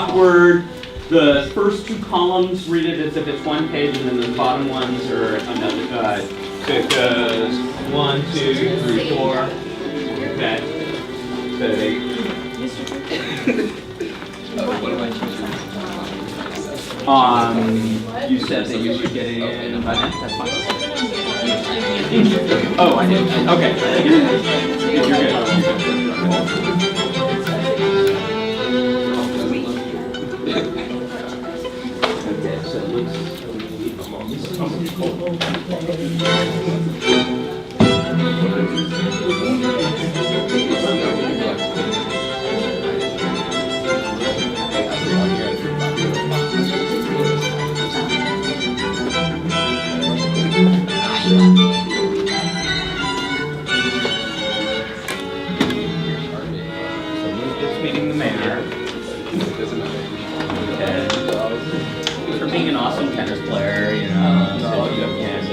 awkward. The first two columns, read it as if it's one page, and then the bottom ones are another. So it goes 1, 2, 3, 4. Okay. You said that you should get in by then. That's fine. Oh, I didn't. Okay. You're good. Okay, so it looks. Just meeting the mayor. For being an awesome tennis player, you know, so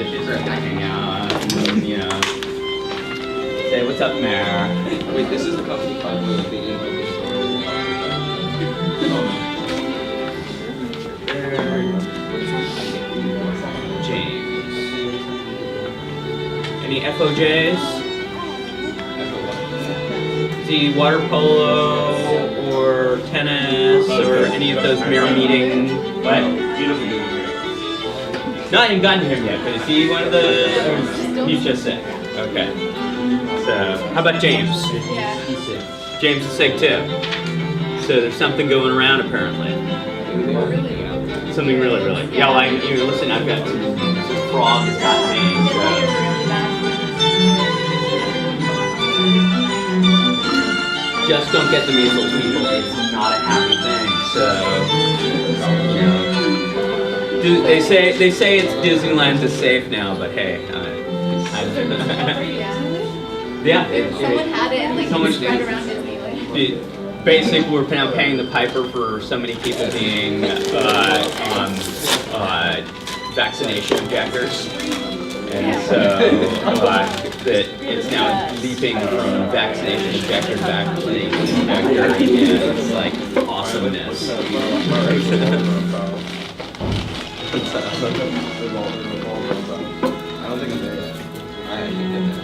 she's hanging out, and, you know, say, what's up, Mayor? Wait, this is the company card where the invite James. Any FOJs? Is he water polo or tennis or any of those mayor meeting? What? He doesn't do it. No, I haven't gotten to him yet, but is he one of the... He's just sick. Okay. So, how about James? Yeah. James is sick too. So there's something going around apparently. Something really, really. Yeah, well, listen, I've got some frog that's got me, so... Just don't get the measles, people. It's not a happy thing. So, you know, they say it's Disneyland is safe now, but hey, yeah. Someone had it and like Someone spread did. around Disneyland. Basic, we're now paying the piper for so many people being vaccination objectors. And so that it's now leaping from vaccination injector back to vaccination injector, and it's like awesomeness. I don't think I'm there yet. I haven't been there.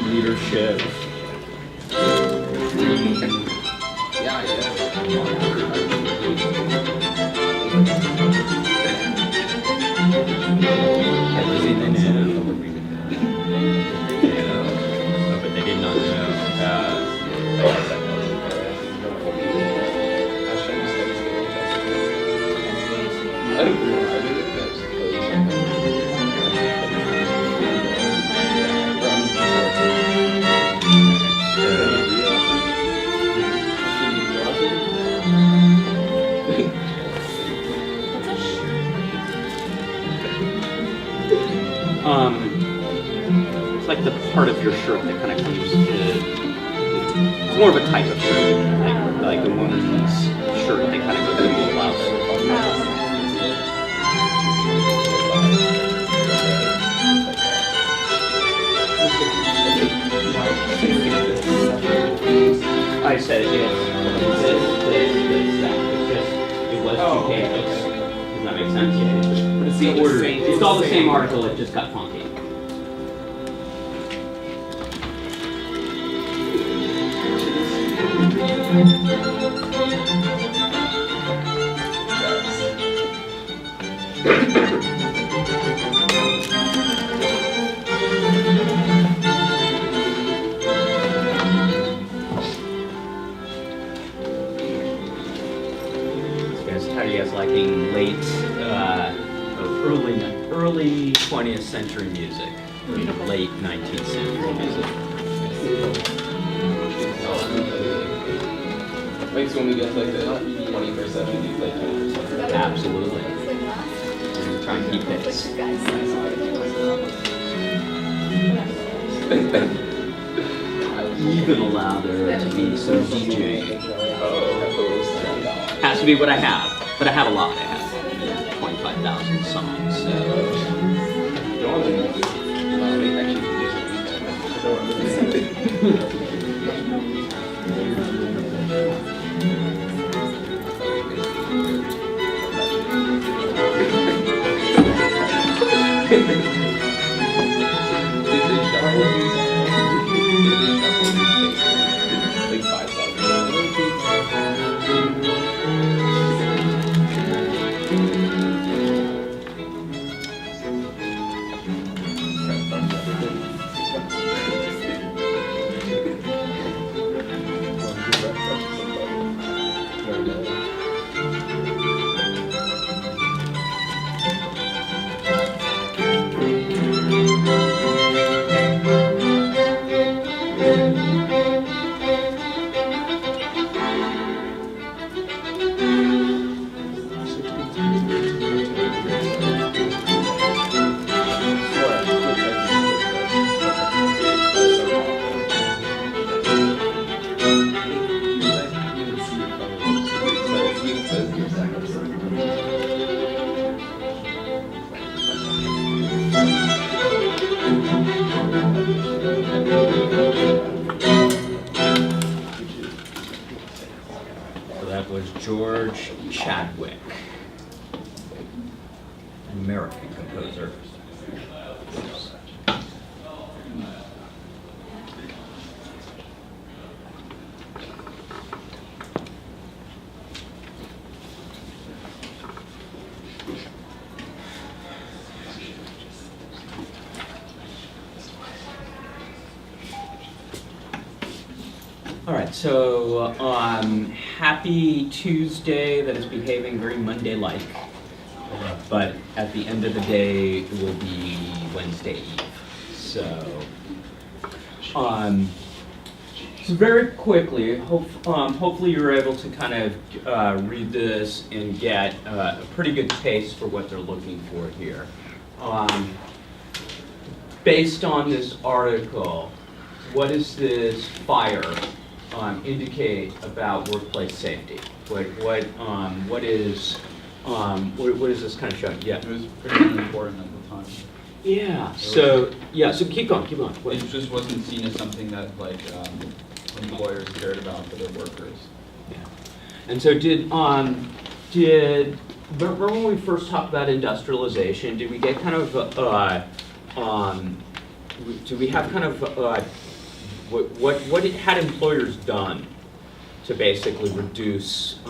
Leadership. Yeah. Everything they knew. But they did not know. It's like the part of your shirt that kind of comes to. It's more of a type of shirt, like a woman's shirt that kind of goes into the blouse. I said it, yes. It was 2 pages. Does that make sense? It's the order. It's all the same article, it just got funky. How are you guys liking late, early 20th century music? Late 19th century music? Wait, so when we get to like the 21st century, do you play 20%? Absolutely. We're trying to keep pace. Even allow there to be some DJing. Has to be what I have, but I have a lot. I have 25,000 songs. So. was George Chadwick, an American composer. All right, so happy Tuesday that is behaving very Monday-like, but at the end of the day, it will be Wednesday Eve. So very quickly, hopefully you're able to kind of read this and get a pretty good taste for what they're looking for here. Based on this article, what does this fire indicate about workplace safety? What is this kind of showing? Yeah. It was pretty unimportant at the time. Yeah. So keep going. It just wasn't seen as something that like employers cared about for their workers. Yeah. And so remember when we first talked about industrialization? Did we get kind of do we have kind of what had employers done to basically reduce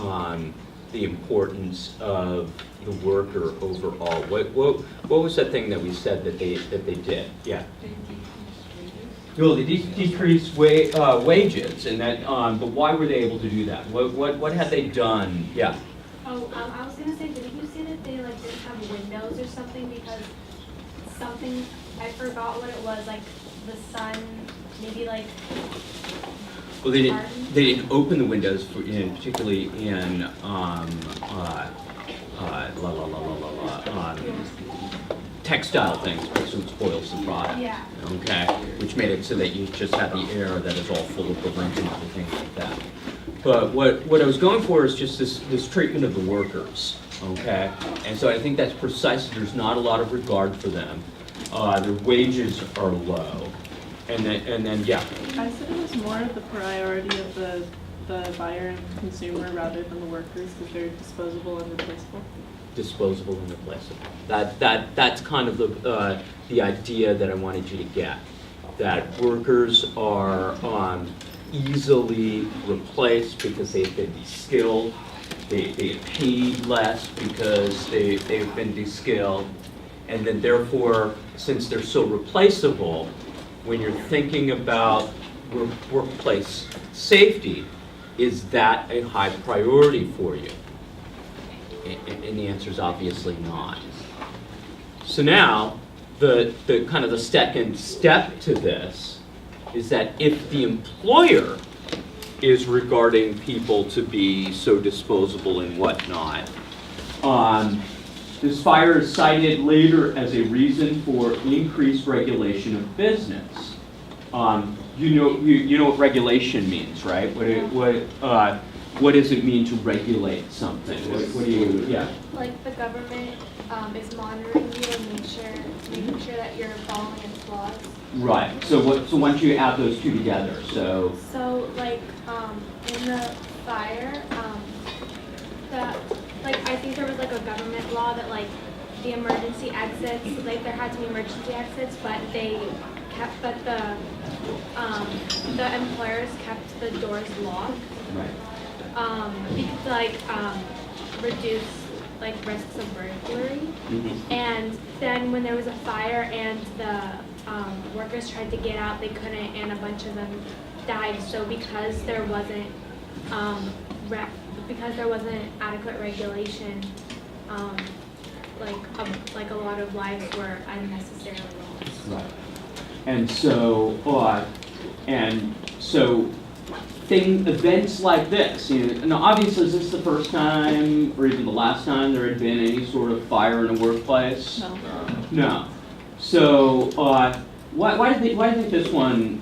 the importance of the worker overall? What was that thing that we said that they did? Yeah. Well, they decreased wages, and that. But why were they able to do that? What had they done? Yeah. Oh, I was gonna say, didn't you say that they like didn't have windows or something because something, I forgot what it was, like the sun, maybe like. Well, they didn't open the windows particularly in textile things, because it spoils the product. Yeah. Okay, which made it so that you just had the air that is all full of the lint and everything like that. But what I was going for is just this treatment of the workers. Okay, and so I think that's precisely. There's not a lot of regard for them. Their wages are low. And then, yeah. I said it was more of the priority of the buyer and consumer rather than the workers because they're disposable and replaceable. Disposable and replaceable. That's kind of the idea that I wanted you to get. That workers are easily replaced because they've been de-skilled. They get paid less because they've been de-skilled. And then therefore, since they're so replaceable, when you're thinking about workplace safety, is that a high priority for you? And the answer is obviously not. So now, the kind of the second step to this is that if the employer is regarding people to be so disposable and whatnot, this fire is cited later as a reason for increased regulation of business. You know what regulation means, right? What does it mean to regulate something? What do you? Yeah. Like the government is monitoring you and making sure that you're following its laws. Right. So why don't you add those two together? So like in the fire, I think there was like a government law that like the emergency exits, like there had to be emergency exits, but the employers kept the doors locked. right. Because reduce like risks of burglary. Mm-hmm. And then when there was a fire and the workers tried to get out, they couldn't, and a bunch of them died. So because there wasn't adequate regulation, like a lot of lives were unnecessarily lost. Right. And so events like this, now obviously is this the first time or even the last time there had been any sort of fire in a workplace? No. No. So why do you think this one?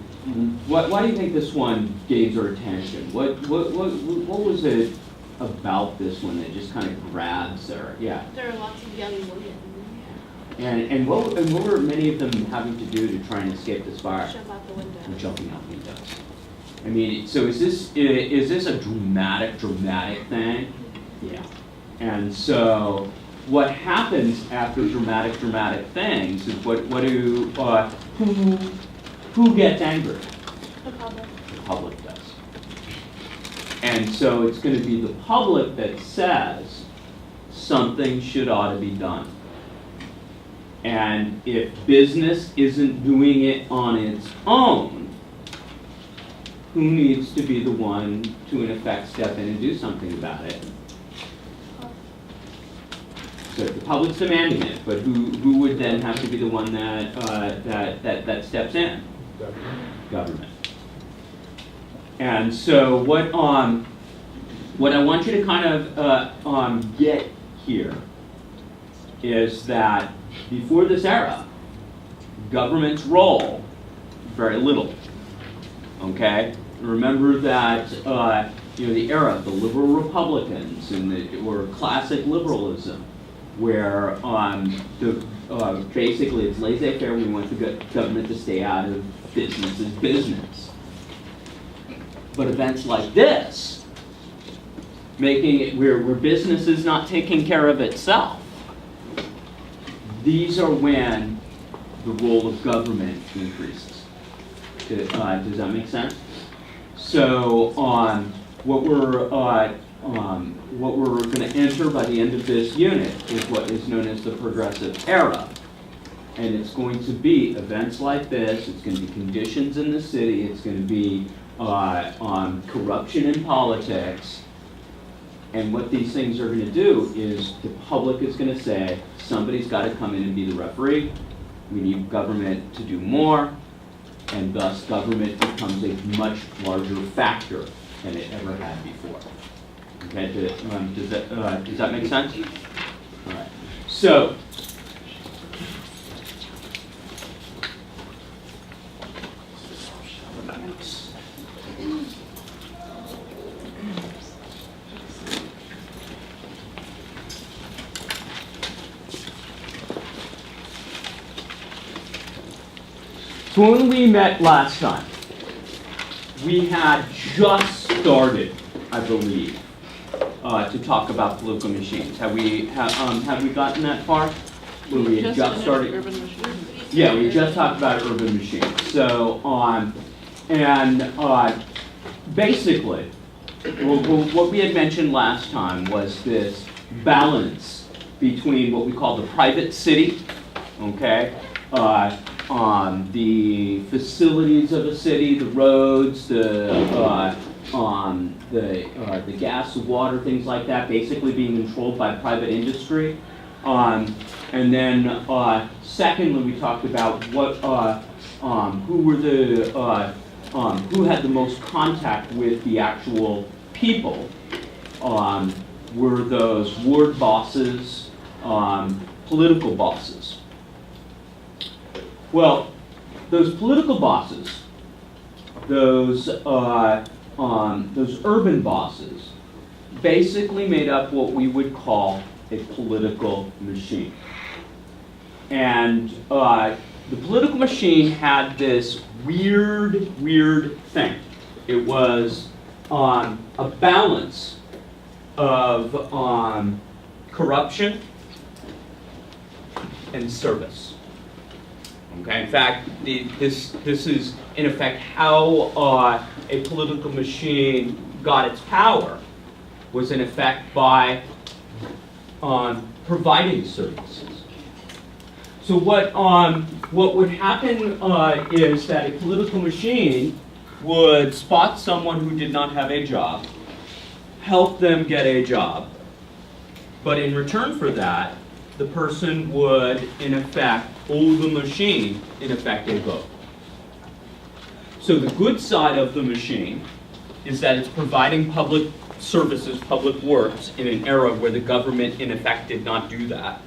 Why do you think this one gains our attention? What was it about this one that just kind of grabs her? Yeah. There are lots of young women. And what were many of them having to do to try and escape this fire? Jump out the window. And jumping out windows. I mean, so is this a dramatic thing? Yeah. And so what happens after dramatic things is who gets angry? The public. The public does. And so it's going to be the public that says something ought to be done. And if business isn't doing it on its own, who needs to be the one to, in effect, step in and do something about it? So the public's demanding it, but who would then have to be the one that steps in? Government. And so what I want you to kind of get here is that before this era, government's role, very little. Okay? Remember that the era of the liberal Republicans or classic liberalism, where basically it's laissez-faire. We want the government to stay out of business's business. But events like this, making it where business is not taking care of itself, these are when the role of government increases. Does that make sense? So what we're going to enter by the end of this unit is what is known as the progressive era. And it's going to be events like this, it's going to be conditions in the city, it's going to be corruption in politics. And what these things are going to do is the public is going to say, somebody's got to come in and be the referee. We need government to do more. And thus government becomes a much larger factor than it ever had before. Okay, does that make sense? All right. So, so when we met last time, we had just started, I believe, to talk about political machines. Have we gotten that far? Where we had just started. Urban machines. Yeah, we just talked about urban machines. So basically, what we had mentioned last time was this balance between what we call the private city, okay, the facilities of a city, the roads, the gas, the water, things like that, basically being controlled by private industry. And then secondly, we talked about who had the most contact with the actual people. Were those ward bosses, political bosses. Well, those political bosses, those urban bosses, basically made up what we would call a political machine. And the political machine had this weird thing. It was a balance of corruption and service. Okay. In fact, this is in effect how a political machine got its power, was in effect by providing services. So what would happen is that a political machine would spot someone who did not have a job, help them get a job, but in return for that, the person would, in effect, owe the machine, in effect, a vote. So the good side of the machine is that it's providing public services, public works, in an era where the government, in effect, did not do that.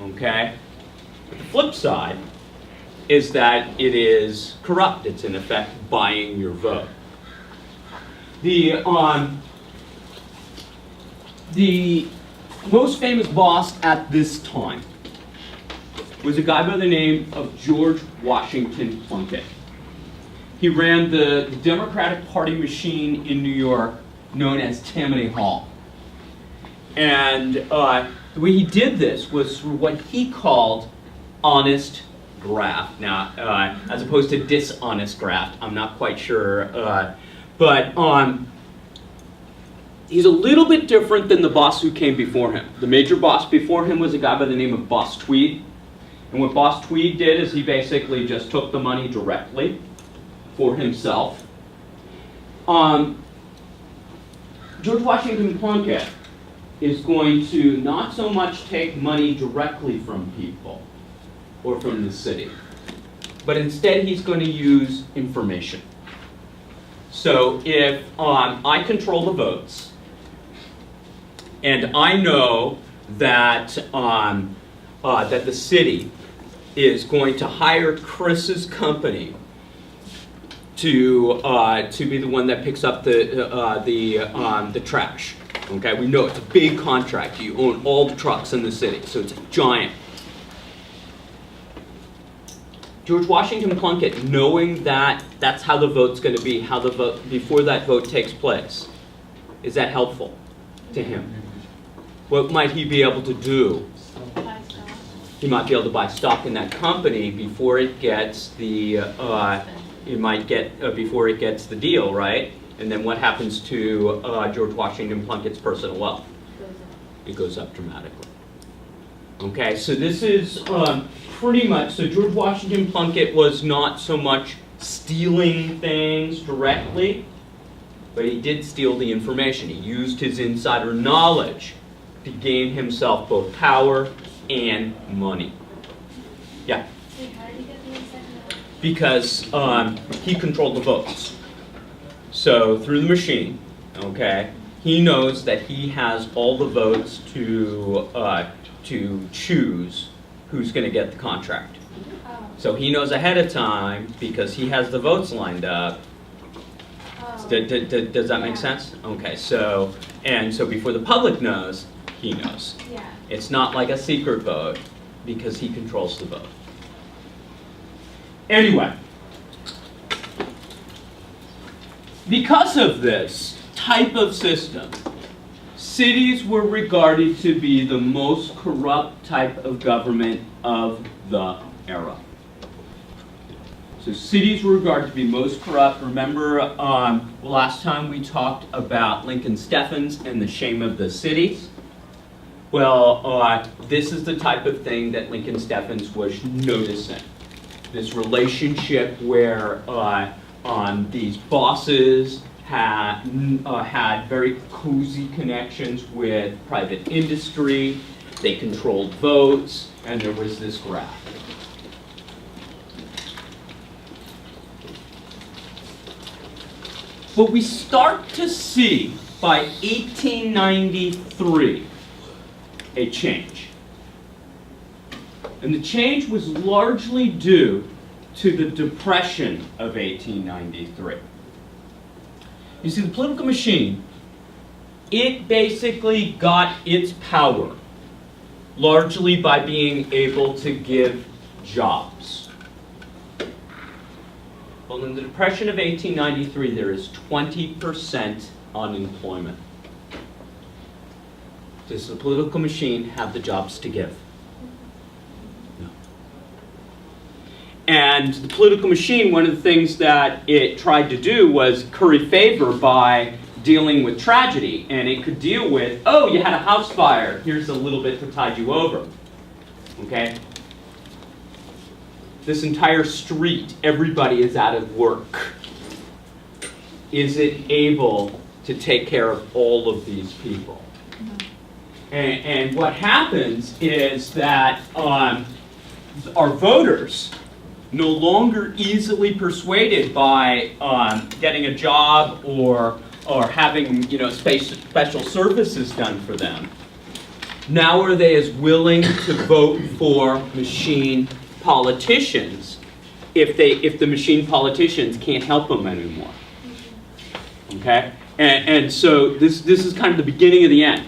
Okay? But the flip side is that it is corrupt. It's, in effect, buying your vote. The most famous boss at this time was a guy by the name of George Washington Plunkett. He ran the Democratic Party machine in New York known as Tammany Hall. And the way he did this was through what he called honest graft. Now, as opposed to dishonest graft, I'm not quite sure. But he's a little bit different than the boss who came before him. The major boss before him was a guy by the name of Boss Tweed. And what Boss Tweed did is he basically just took the money directly for himself. George Washington Plunkett is going to not so much take money directly from people or from the city, but instead he's going to use information. So if I control the votes, and I know that that the city is going to hire Chris's company to be the one that picks up the trash. Okay, we know it's a big contract. You own all the trucks in the city, so it's a giant. George Washington Plunkett, knowing that that's how the vote's going to be, how the vote before that vote takes place, is that helpful to him? What might he be able to do? Buy stock. He might be able to buy stock in that company before it gets the before it gets the deal, right? And then what happens to George Washington Plunkett's personal wealth? It goes up dramatically. Okay, so this is pretty much, so George Washington Plunkett was not so much stealing things directly, but he did steal the information. He used his insider knowledge to gain himself both power and money. Yeah? Wait, how did he get the inside knowledge? Because he controlled the votes. So through the machine, okay, he knows that he has all the votes to choose who's going to get the contract. Oh. So he knows ahead of time because he has the votes lined up. Oh. Does that make sense? Okay, so before the public knows, he knows. Yeah. It's not like a secret vote because he controls the vote. Anyway, because of this type of system, cities were regarded to be the most corrupt type of government of the era. So cities were regarded to be most corrupt. Remember last time we talked about Lincoln Steffens and the shame of the cities? Well, this is the type of thing that Lincoln Steffens was noticing. This relationship where these bosses had very cozy connections with private industry, they controlled votes, and there was this graft. But we start to see, by 1893, a change. And the change was largely due to the Depression of 1893. You see, the political machine, it basically got its power largely by being able to give jobs. Well, in the Depression of 1893, there is 20% unemployment. Does the political machine have the jobs to give? No. And the political machine, one of the things that it tried to do was curry favor by dealing with tragedy. And it could deal with, oh, you had a house fire. Here's a little bit to tide you over. Okay? This entire street, everybody is out of work. Is it able to take care of all of these people? And what happens is that our voters, no longer easily persuaded by getting a job or having special services done for them, now are they as willing to vote for machine politicians if the machine politicians can't help them anymore? Okay? And so this is kind of the beginning of the end.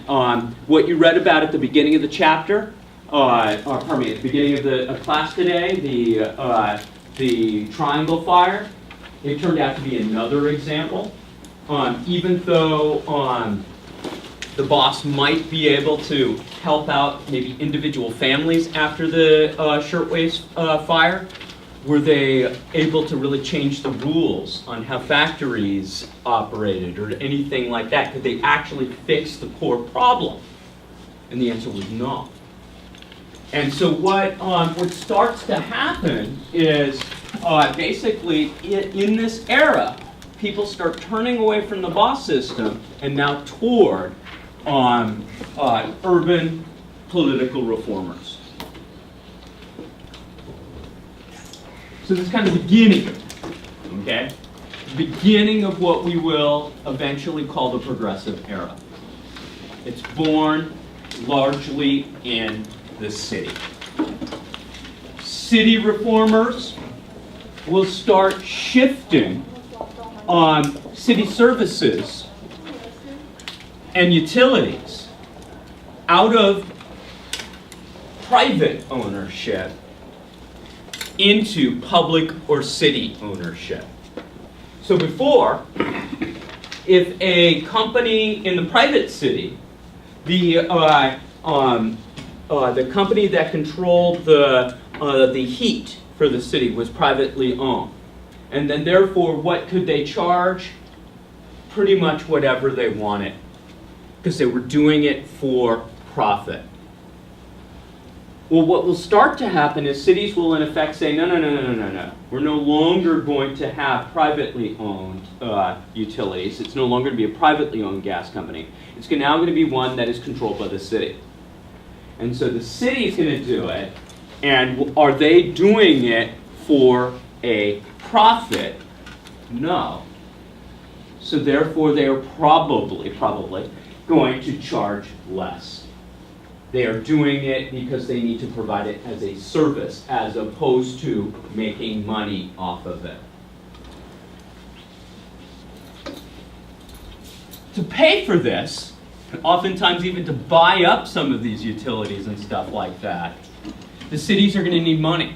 What you read about at the beginning of the chapter, at the beginning of the class today, the triangle fire, it turned out to be another example. Even though the boss might be able to help out maybe individual families after the shirtwaist fire, were they able to really change the rules on how factories operated or anything like that? Could they actually fix the core problem? And the answer was no. And so what starts to happen is basically in this era, people start turning away from the boss system and now toward urban political reformers. So this is kind of the beginning, okay? Beginning of what we will eventually call the progressive era. It's born largely in the city. City reformers will start shifting city services and utilities out of private ownership into public or city ownership. So before, if a company in the private city, the company that controlled the heat for the city was privately owned. And then therefore, what could they charge? Pretty much whatever they wanted, because they were doing it for profit. Well, what will start to happen is cities will in effect say, no. We're no longer going to have privately owned utilities. It's no longer going to be a privately owned gas company. It's now going to be one that is controlled by the city. And so the city is going to do it, and are they doing it for a profit? No. So therefore, they are probably going to charge less. They are doing it because they need to provide it as a service as opposed to making money off of it. To pay for this, oftentimes even to buy up some of these utilities and stuff like that, the cities are going to need money.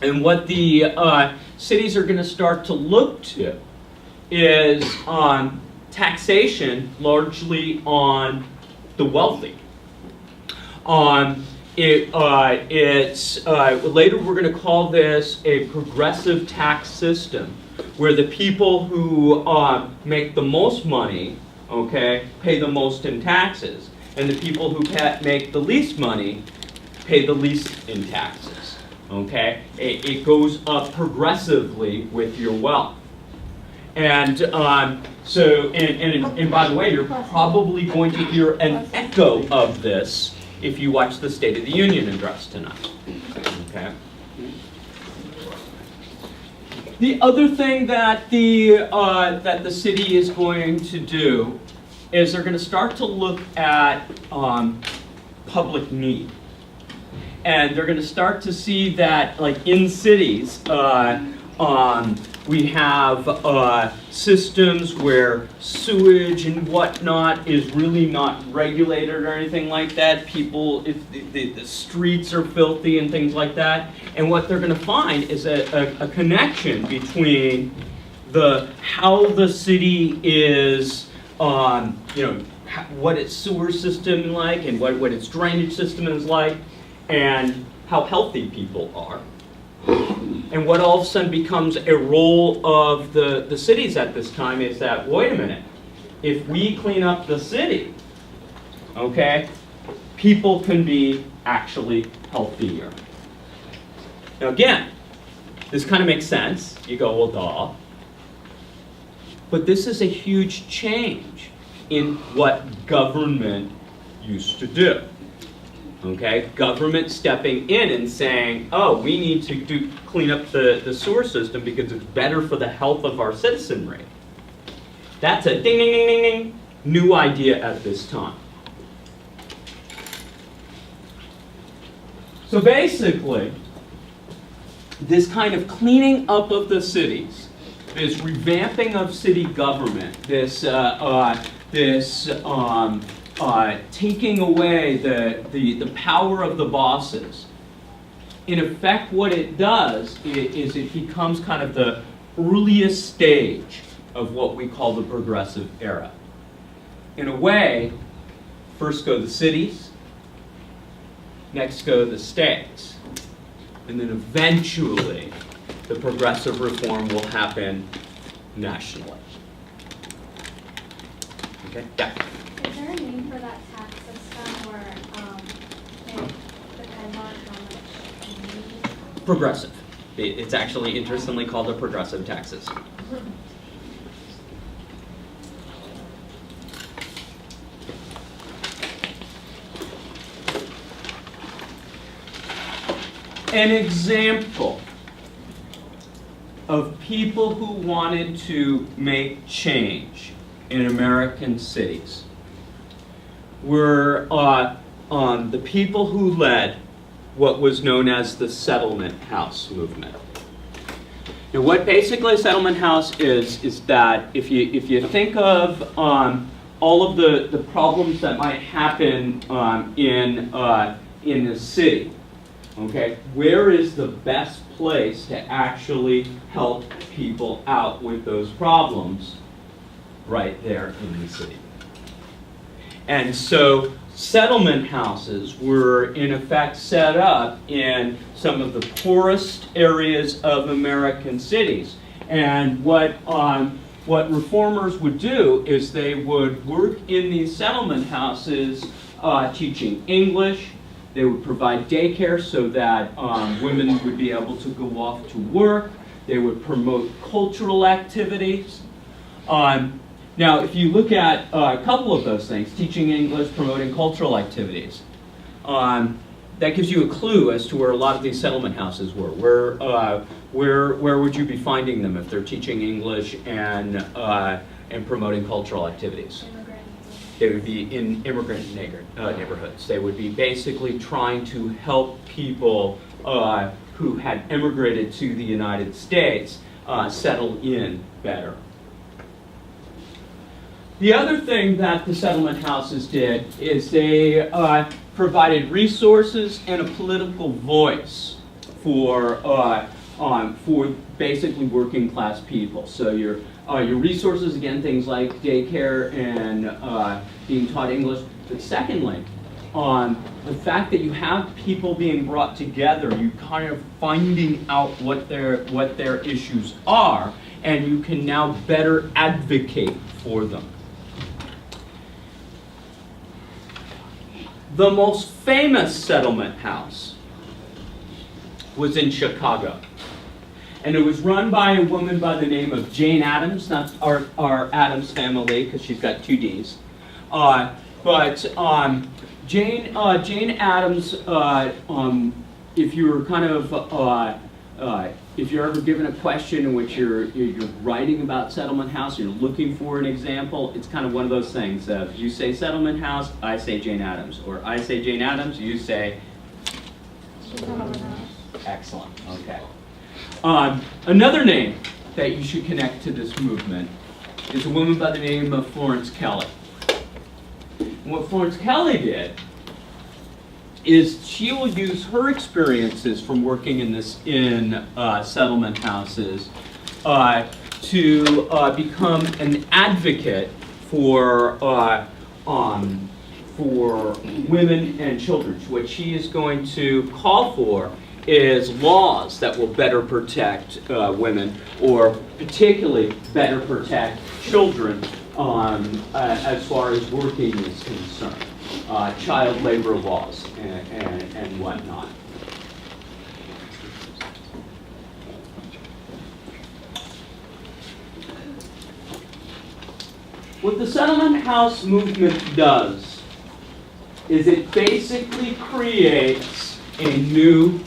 And what the cities are going to start to look to is taxation largely on the wealthy. Later we're going to call this a progressive tax system, where the people who make the most money, okay, pay the most in taxes, and the people who make the least money pay the least in taxes. Okay, it goes up progressively with your wealth. And by the way, you're probably going to hear an echo of this if you watch the State of the Union address tonight. Okay. The other thing that the city is going to do is they're going to start to look at public need, and they're going to start to see that, like in cities, we have systems where sewage and whatnot is really not regulated or anything like that. The streets are filthy and things like that. And what they're going to find is a connection between how the city is, what its sewer system is like and what its drainage system is like, and how healthy people are. And what all of a sudden becomes a role of the cities at this time is that, wait a minute, if we clean up the city, okay, people can be actually healthier. Now again, this kind of makes sense. You go, well, duh. But this is a huge change in what government used to do. Okay, government stepping in and saying, oh, we need to clean up the sewer system because it's better for the health of our citizenry. That's a ding, ding, ding, ding, ding, new idea at this time. So basically, this kind of cleaning up of the cities, this revamping of city government, this taking away the power of the bosses. In effect, what it does is it becomes kind of the earliest stage of what we call the progressive era. In a way, first go the cities, next go the states, and then eventually the progressive reform will happen nationally. Okay? Yeah. Is there a name for that tax system where it depends on how much you use? Progressive. It's actually interestingly called a progressive tax system. An example of people who wanted to make change in American cities were the people who led what was known as the Settlement House movement. Now, what basically a settlement house is that if you think of all of the problems that might happen in a city, okay, where is the best place to actually help people out with those problems? Right there in the city. And so settlement houses were in effect set up in some of the poorest areas of American cities. And what reformers would do is they would work in these settlement houses teaching English. They would provide daycare so that women would be able to go off to work. They would promote cultural activities. Now, if you look at a couple of those things, teaching English, promoting cultural activities, that gives you a clue as to where a lot of these settlement houses were. Where would you be finding them if they're teaching English and promoting cultural activities? They would be in immigrant neighborhoods. They would be basically trying to help people who had immigrated to the United States settle in better. The other thing that the settlement houses did is they provided resources and a political voice for basically working class people. So your resources, again, things like daycare and being taught English. But secondly, the fact that you have people being brought together, you kind of finding out what their issues are, and you can now better advocate for them. The most famous settlement house was in Chicago. And it was run by a woman by the name of Jane Addams, not our Addams family, because she's got two Ds. But Jane Addams, if you're kind of, if you're ever given a question in which you're writing about settlement house, you're looking for an example, it's kind of one of those things. You say settlement house, I say Jane Addams. Or I say Jane Addams, you say? Excellent, okay. Another name that you should connect to this movement is a woman by the name of Florence Kelley. And what Florence Kelley did is she will use her experiences from working in settlement houses to become an advocate for women and children. What she is going to call for is laws that will better protect women, or particularly better protect children as far as working is concerned. Child labor laws and whatnot. What the settlement house movement does is it basically creates a new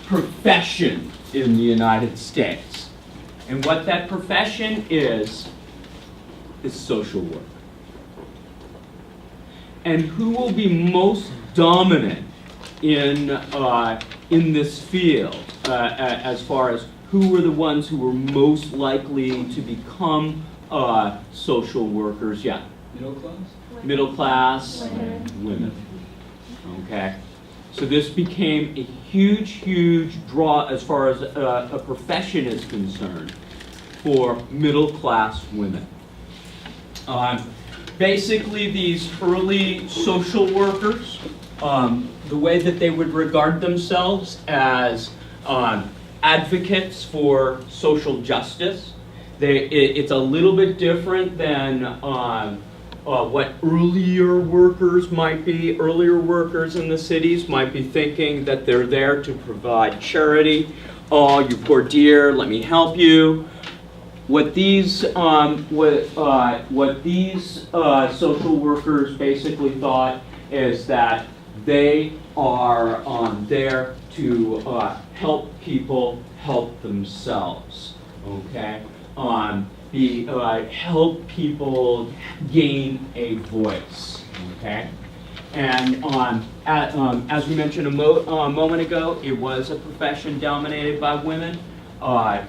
profession in the United States. And what that profession is social work. And who will be most dominant in this field as far as who were the ones who were most likely to become social workers? Yeah. Middle class? Middle class women. Okay. So this became a huge draw as far as a profession is concerned. for middle-class women. Basically, these early social workers, the way that they would regard themselves as advocates for social justice. It's a little bit different than what earlier workers might be. Earlier workers in the cities might be thinking that they're there to provide charity. Oh, you poor dear, let me help you. What these social workers basically thought is that they are there to help people help themselves. Okay, help people gain a voice. Okay, and as we mentioned a moment ago, it was a profession dominated by women. About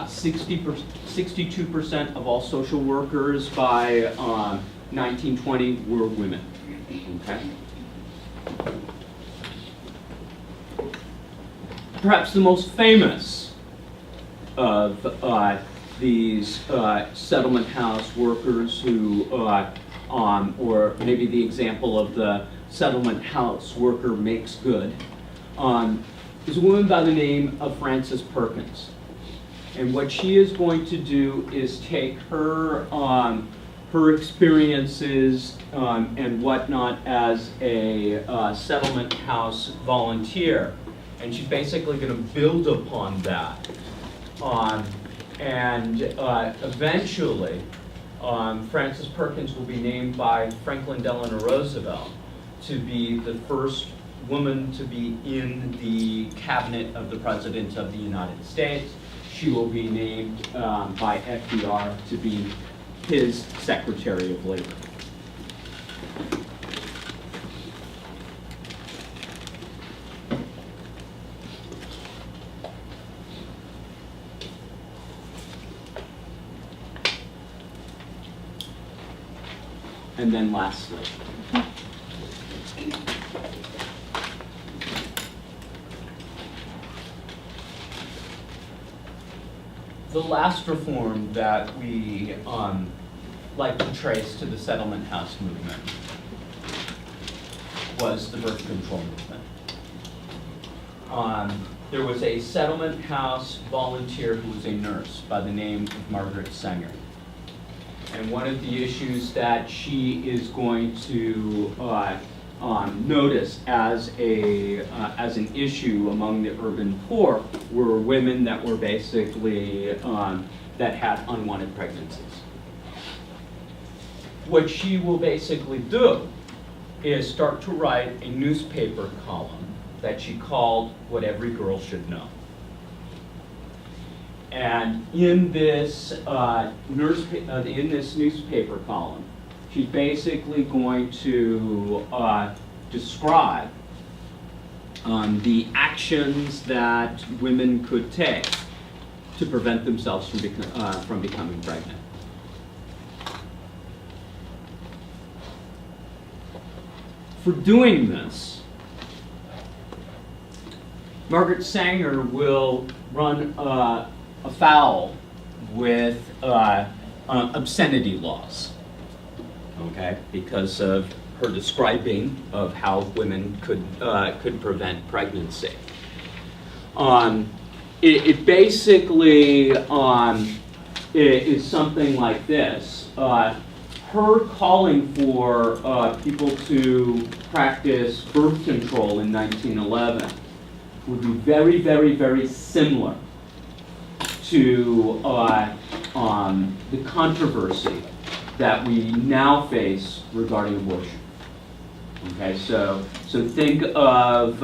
62% of all social workers by 1920 were women. Okay. Perhaps the most famous of these settlement house workers who, or maybe the example of the settlement house worker makes good, is a woman by the name of Frances Perkins. And what she is going to do is take her experiences and whatnot as a settlement house volunteer, and she's basically going to build upon that. Eventually, Frances Perkins will be named by Franklin Delano Roosevelt to be the first woman to be in the cabinet of the President of the United States. She will be named by FDR to be his Secretary of Labor. And then lastly, the last reform that we like to trace to the settlement house movement was the birth control movement. There was a settlement house volunteer who was a nurse by the name of Margaret Sanger. And one of the issues that she is going to notice as an issue among the urban poor were women that were basically that had unwanted pregnancies. What she will basically do is start to write a newspaper column that she called "What Every Girl Should Know." And in this newspaper column, she's basically going to describe the actions that women could take to prevent themselves from becoming pregnant. For doing this, Margaret Sanger will run afoul with obscenity laws, okay, because of her describing of how women could prevent pregnancy. It basically is something like this. Her calling for people to practice birth control in 1911 would be very, very, very similar to the controversy that we now face regarding abortion. Okay, so think of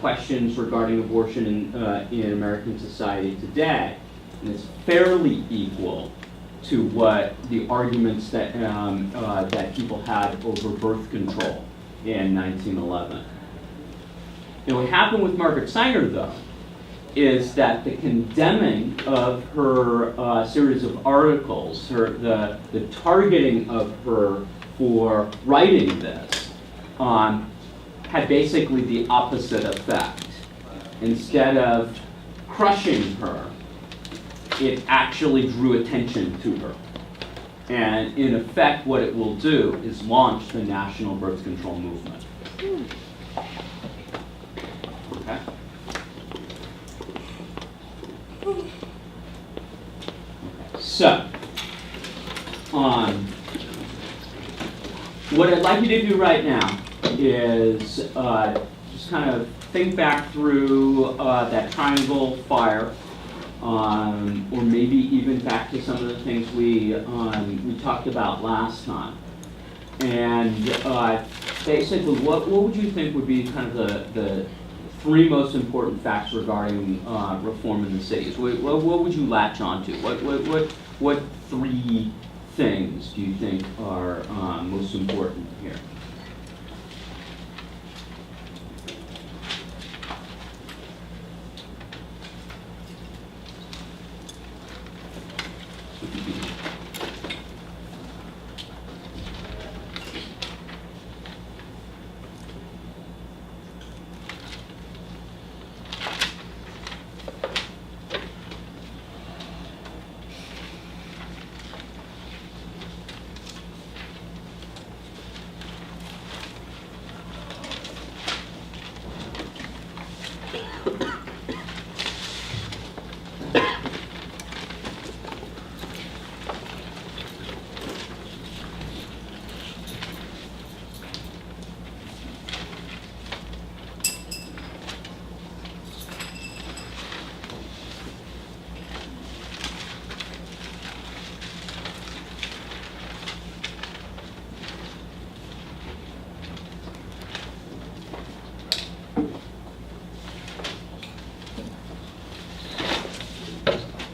questions regarding abortion in American society today, and it's fairly equal to what the arguments that that people had over birth control in 1911. And what happened with Margaret Sanger, though, is that the condemning of her series of articles, the targeting of her for writing this, had basically the opposite effect. Instead of crushing her, it actually drew attention to her. And in effect, what it will do is launch the national birth control movement. Okay? So, what I'd like you to do right now is just kind of think back through that triangle fire, or maybe even back to some of the things we talked about last time. And basically, what would you think would be kind of the three most important facts regarding reform in the cities? What would you latch onto? What three things do you think are most important here?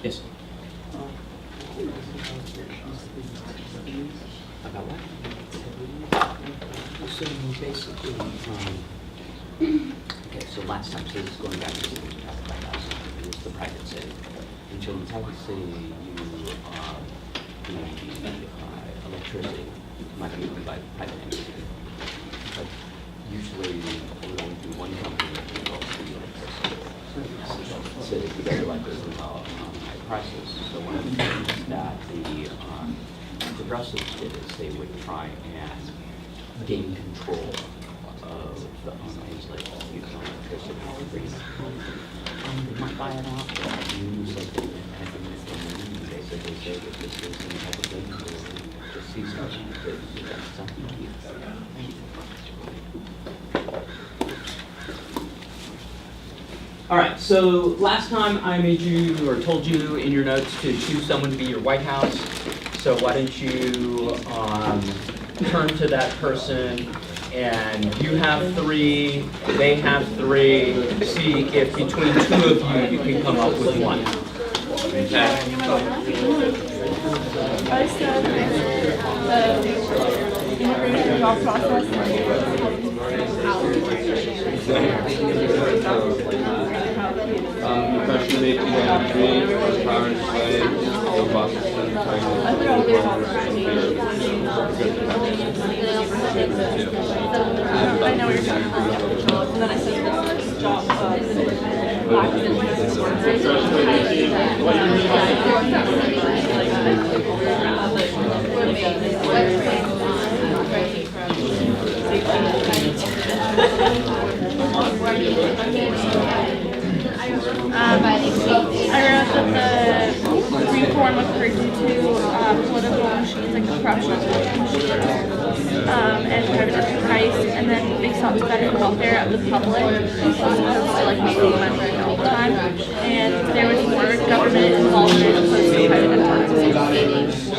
Yes. About what? So basically, okay, so last time, so this is going back to something we talked about last time, it was the private city. In children's private city, the electricity might be owned by private entity. But usually, we only do one company that controls the electricity. So if you go like this, high prices. So one of the things that the progressives did is they would try and gain control of the things like using electricity. They might buy it out, but use like anything that they need. Basically say that this is some type of thing, or just see something that something to keep. All right, so last time I made you, or told you in your notes to choose someone to be your White House. So why don't you turn to that person, and you have three, they have three, see if between two of you can come up with one. Okay? I said the immigration job process. Depression of 1893, power and sway, of Washington, I know what you're talking about. And then I said this job I wrote that the reform occurred due to political machines like the corruption of political machines and privatized price, and then they sought to better the welfare of the public as opposed to like making money all the time. And there was more government involvement as opposed to private enterprises.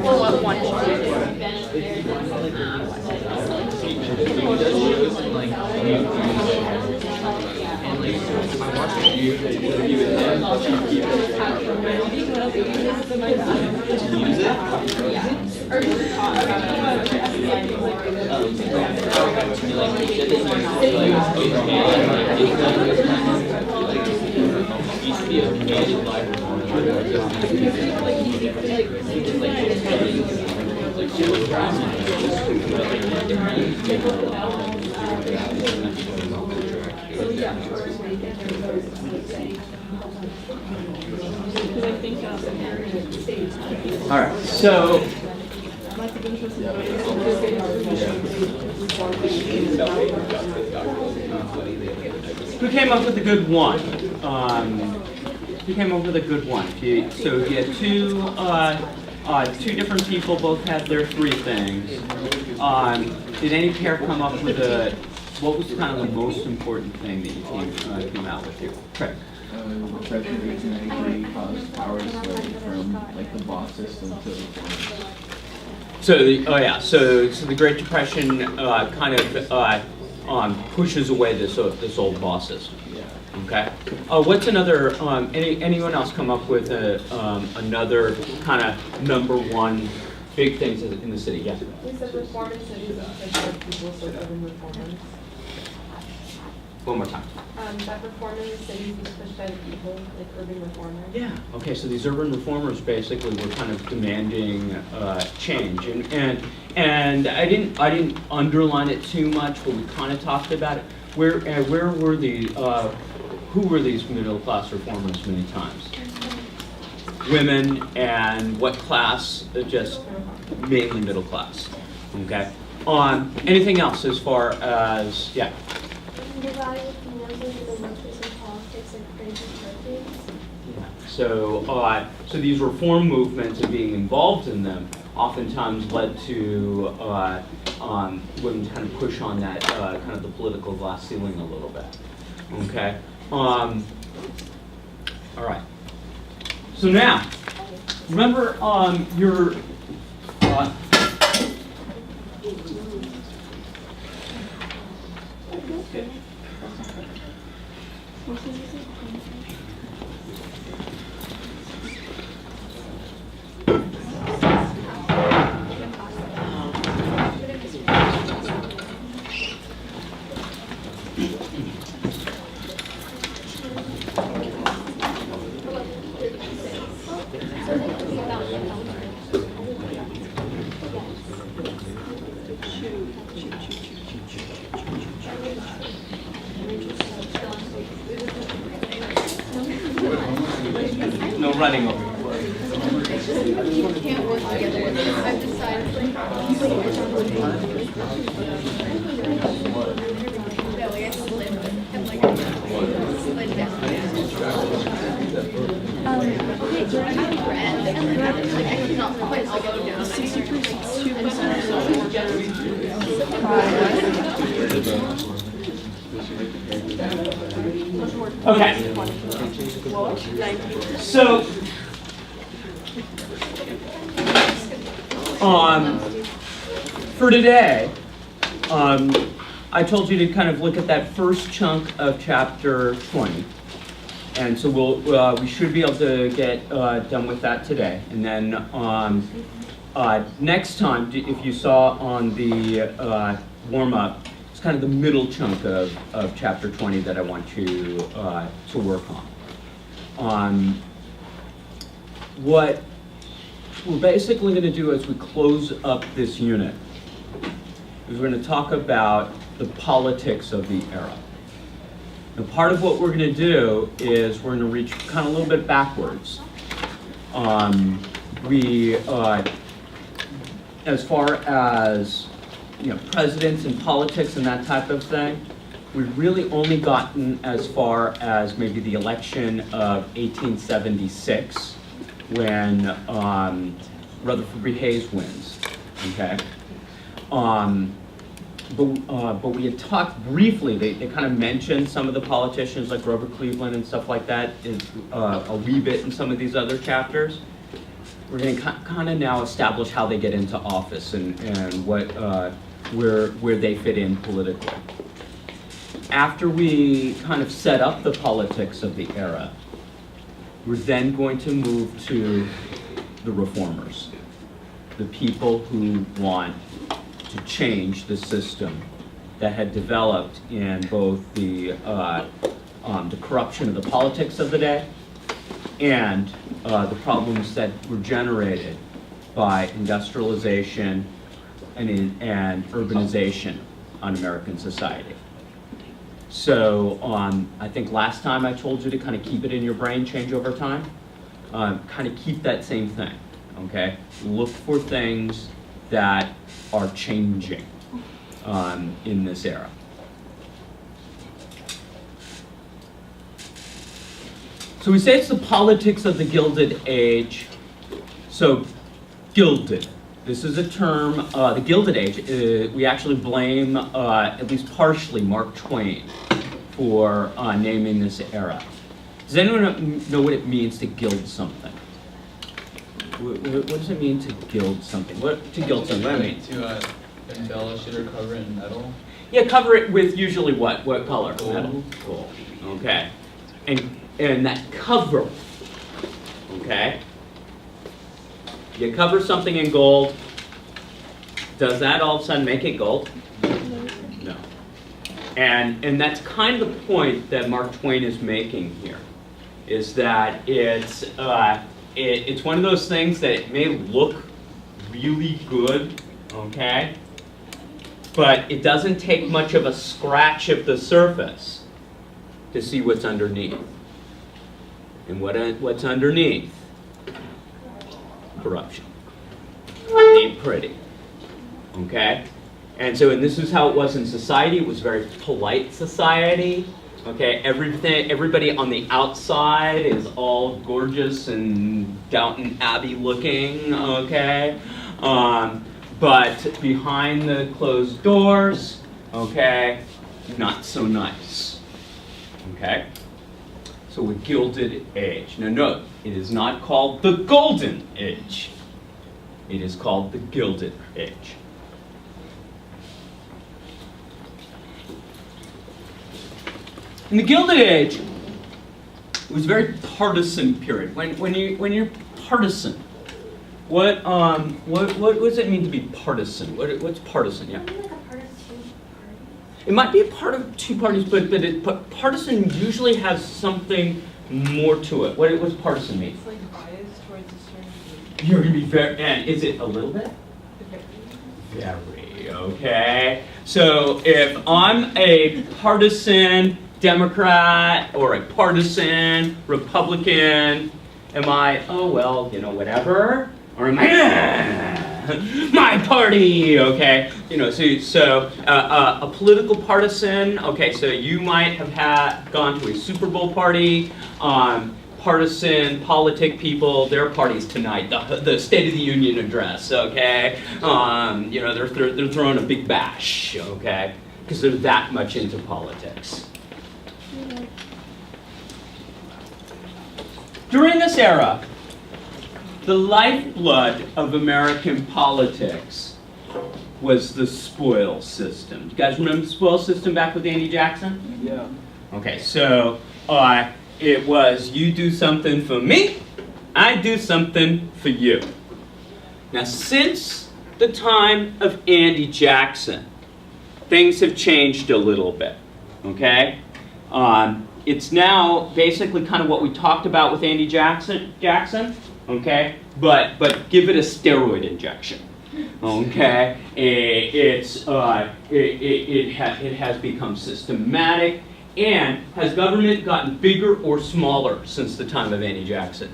Well, what one should do. All right, so who came up with a good one? Who came up with a good one? So you had two different people, both had their three things. Did any pair come up with what was kind of the most important thing that you came out with here? Craig. Pressure reasoning caused power to sway from like the boss system to the form. So the Great Depression kind of pushes away this old boss system. Yeah. Okay. What's another? Anyone else come up with another kind of number one big things in the city? Yeah. We said reforming cities and people, so urban reformers. One more time. That reforming the cities was pushed by the people, like urban reformers. Yeah. Okay. So these urban reformers basically were kind of demanding change, and I didn't underline it too much, but we kind of talked about it. Where were the who were these middle class reformers many times? Women, and what class? Just mainly middle class. Okay. Anything else as far as yeah? The value of females into the workplace and politics and crazy birthdays. Yeah. So these reform movements and being involved in them oftentimes led to women kind of push on that kind of the political glass ceiling a little bit. Okay. All right. So now, remember your. No running over. Can't work together. I've decided. Okay. So, for today, I told you to kind of look at that first chunk of chapter 20. And so we should be able to get done with that today. And then next time, if you saw on the warm-up, it's kind of the middle chunk of chapter 20 that I want you to work on. What we're basically going to do as we close up this unit is we're going to talk about the politics of the era. Now, part of what we're going to do is we're going to reach kind of a little bit backwards. As far as presidents and politics and that type of thing, we've really only gotten as far as maybe the election of 1876 when Rutherford B. Hayes wins. Okay. But we had talked briefly, they kind of mentioned some of the politicians like Grover Cleveland and stuff like that a wee bit in some of these other chapters. We're going to kind of now establish how they get into office and what where they fit in politically. After we kind of set up the politics of the era, we're then going to move to the reformers, the people who want to change the system that had developed in both the corruption of the politics of the day and the problems that were generated by industrialization and urbanization on American society. So I think last time I told you to kind of keep it in your brain, change over time. Kind of keep that same thing, okay? Look for things that are changing in this era. So we say it's the politics of the Gilded Age. So, Gilded. This is a term, the Gilded Age, we actually blame, at least partially, Mark Twain for naming this era. Does anyone know what it means to gild something? What does it mean to gild something? To gild something, what do I mean? To embellish it or cover it in metal. Yeah, cover it with usually what? What color? Gold. Metal. Gold. Okay. And that cover, okay? You cover something in gold, does that all of a sudden make it gold? No. And that's kind of the point that Mark Twain is making here, is that it's one of those things that it may look really good, okay? But it doesn't take much of a scratch of the surface to see what's underneath. And what's underneath? Corruption. Ain't pretty. Okay? And this is how it was in society. It was very polite society. Okay? Everybody on the outside is all gorgeous and Downton Abbey looking. Okay? But behind the closed doors, okay, not so nice. Okay? So a Gilded Age. Now note, it is not called the Golden Age. It is called the Gilded Age. In the Gilded Age, it was a very partisan period. When you're partisan, what does it mean to be partisan? What's partisan? Yeah. Maybe like a part of two parties? It might be a part of two parties, but partisan usually has something more to it. What's partisan mean? It's like biased towards a certain group. You're going to be very, and is it a little bit? Very, okay. So if I'm a partisan Democrat or a partisan Republican, am I, oh well, whatever? Or am I, my party, okay? So a political partisan, okay, so you might have gone to a Super Bowl party, partisan politic people, their parties tonight, the State of the Union address, okay? They're throwing a big bash, okay? Because they're that much into politics. During this era, the lifeblood of American politics was the spoil system. Do you guys remember the spoil system back with Andy Jackson? Yeah. Okay, so it was you do something for me, I do something for you. Now, since the time of Andy Jackson, things have changed a little bit, okay? It's now basically kind of what we talked about with Andy Jackson, okay? But give it a steroid injection, okay? It has become systematic, and has government gotten bigger or smaller since the time of Andy Jackson?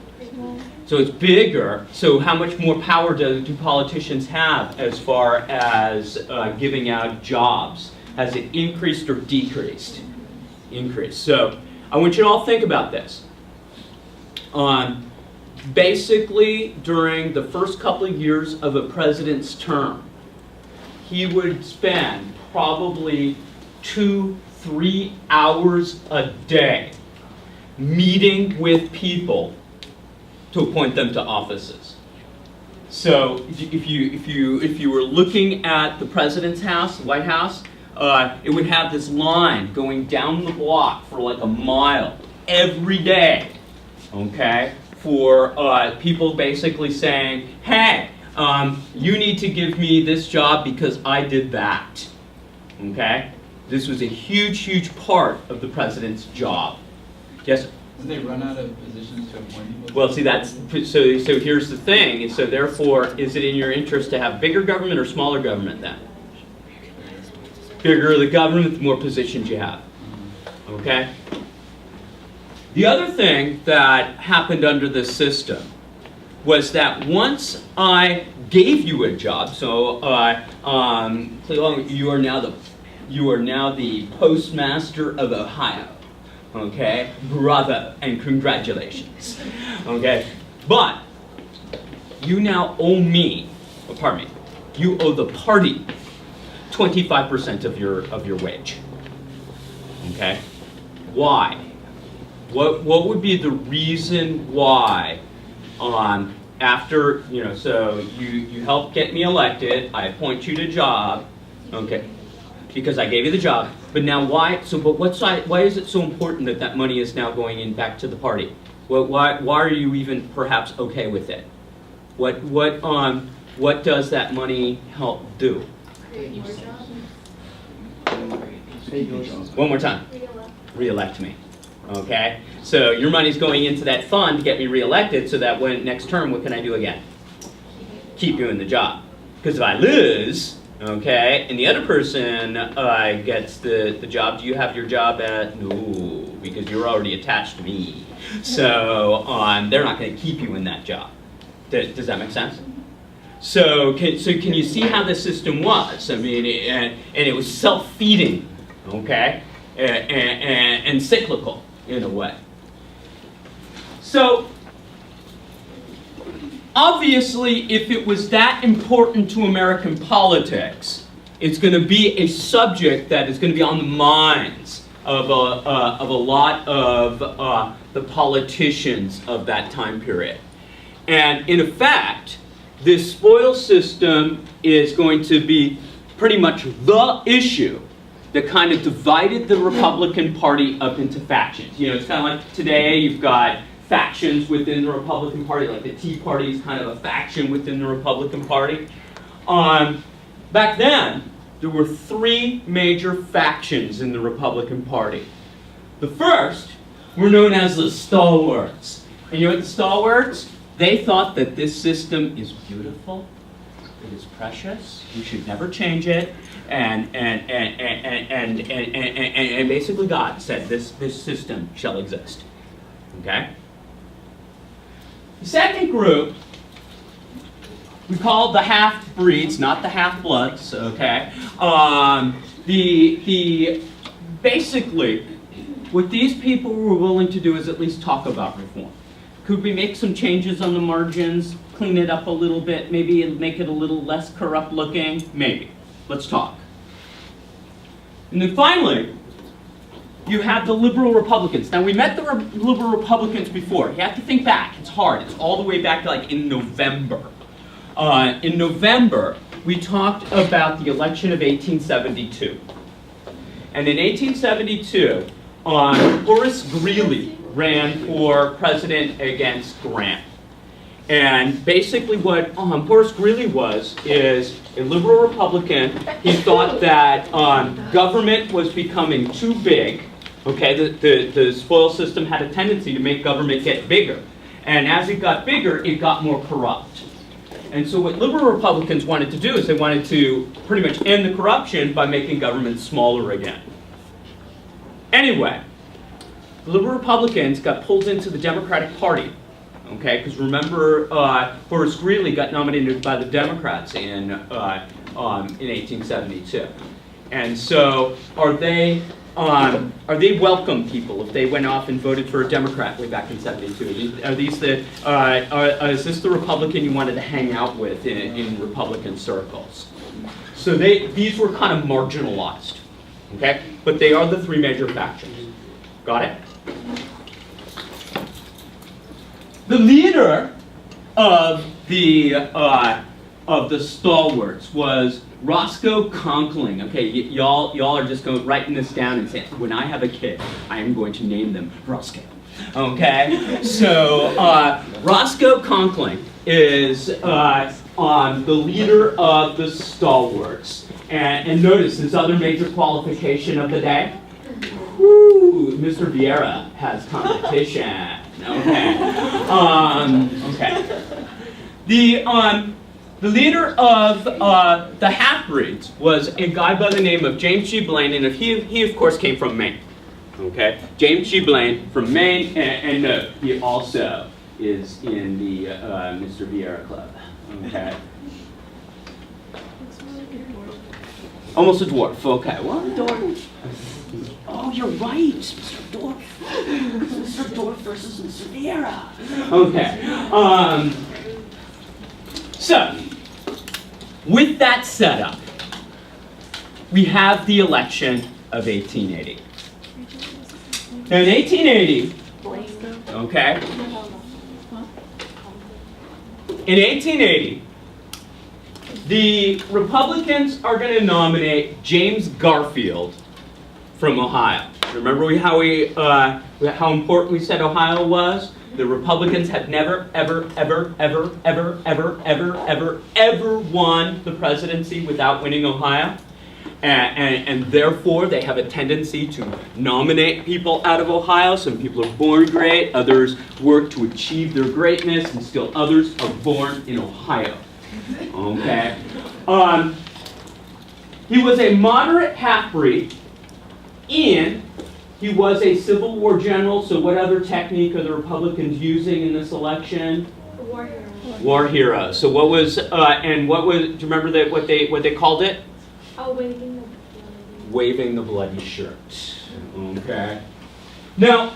So it's bigger, so how much more power do politicians have as far as giving out jobs? Has it increased or decreased? Increased. So I want you to all think about this. Basically, during the first couple of years of a president's term, he would spend probably 2-3 hours a day meeting with people to appoint them to offices. So if you were looking at the president's house, the White House, it would have this line going down the block for like a mile every day, okay? For people basically saying, hey, you need to give me this job because I did that, okay? This was a huge, huge part of the president's job. Yes? Did they run out of positions to appoint people? Well, see, so here's the thing. So therefore, is it in your interest to have bigger government or smaller government then? Bigger the government, the more positions you have. Okay? The other thing that happened under this system was that once I gave you a job, so you are now the postmaster of Ohio, okay? Bravo and congratulations, okay? But you now owe me, pardon me, you owe the party 25% of your wage, okay? Why? What would be the reason why? After, so you helped get me elected, I appoint you to job, okay, because I gave you the job, but now why is it so important that that money is now going in back to the party? Why are you even perhaps okay with it? What does that money help do? Create more jobs. One more time. Re-elect me. Okay? So your money's going into that fund to get me reelected so that when next term, what can I do again? Keep you in the job. Because if I lose, okay, and the other person gets the job, do you have your job at? No, because you're already attached to me. So they're not going to keep you in that job. Does that make sense? So can you see how the system was? I mean, and it was self-feeding, okay, and cyclical in a way. So obviously, if it was that important to American politics, it's going to be a subject that is going to be on the minds of a lot of the politicians of that time period. And in effect, this spoil system is going to be pretty much the issue that kind of divided the Republican Party up into factions. It's kind of like today you've got factions within the Republican Party, like the Tea Party is kind of a faction within the Republican Party. Back then, there were three major factions in the Republican Party. The first were known as the stalwarts. And you know what the stalwarts? They thought that this system is beautiful, it is precious, you should never change it, and basically God said this system shall exist. Okay? The second group we call the half-breeds, not the half-bloods, okay? Basically, what these people were willing to do is at least talk about reform. Could we make some changes on the margins, clean it up a little bit, maybe make it a little less corrupt looking? Maybe. Let's talk. And then finally, you have the liberal Republicans. Now, we met the liberal Republicans before. You have to think back. It's hard. It's all the way back to like in November. In November, we talked about the election of 1872. And in 1872, Horace Greeley ran for president against Grant. And basically what Horace Greeley is a liberal Republican. He thought that government was becoming too big. Okay, the spoil system had a tendency to make government get bigger. And as it got bigger, it got more corrupt. And so what liberal Republicans wanted to do is they wanted to pretty much end the corruption by making government smaller again. Anyway, the liberal Republicans got pulled into the Democratic Party. Okay, because remember, Horace Greeley got nominated by the Democrats in 1872. And so are they welcome people if they went off and voted for a Democrat way back in 72? Is this the Republican you wanted to hang out with in Republican circles? So these were kind of marginalized, okay? But they are the three major factions. Got it? The leader of the stalwarts was Roscoe Conkling. Okay, y'all are just writing this down and saying, when I have a kid, I am going to name them Roscoe. Okay, so Roscoe Conkling is the leader of the stalwarts. And notice this other major qualification of the day. Woo, Mr. Vieira has competition. Okay. Okay. The leader of the half-breeds was a guy by the name of James G. Blaine, and he of course came from Maine. Okay, James G. Blaine from Maine, and no, he also is in the Mr. Vieira Club. Okay. Almost a dwarf. Okay. Well, dwarf. Oh, you're right, Mr. Dwarf. Mr. Dwarf versus Mr. Vieira. Okay. So, with that setup, we have the election of 1880. Now, in 1880, okay, in 1880, the Republicans are going to nominate James Garfield from Ohio. Remember how important we said Ohio was? The Republicans had never, ever won the presidency without winning Ohio. And therefore, they have a tendency to nominate people out of Ohio. Some people are born great, others work to achieve their greatness, and still others are born in Ohio. Okay? He was a moderate half-breed, and he was a Civil War general. So what other technique are the Republicans using in this election? War hero. War hero. So what was, do you remember what they called it? Oh, waving the Waving the bloody shirt. Okay. Now,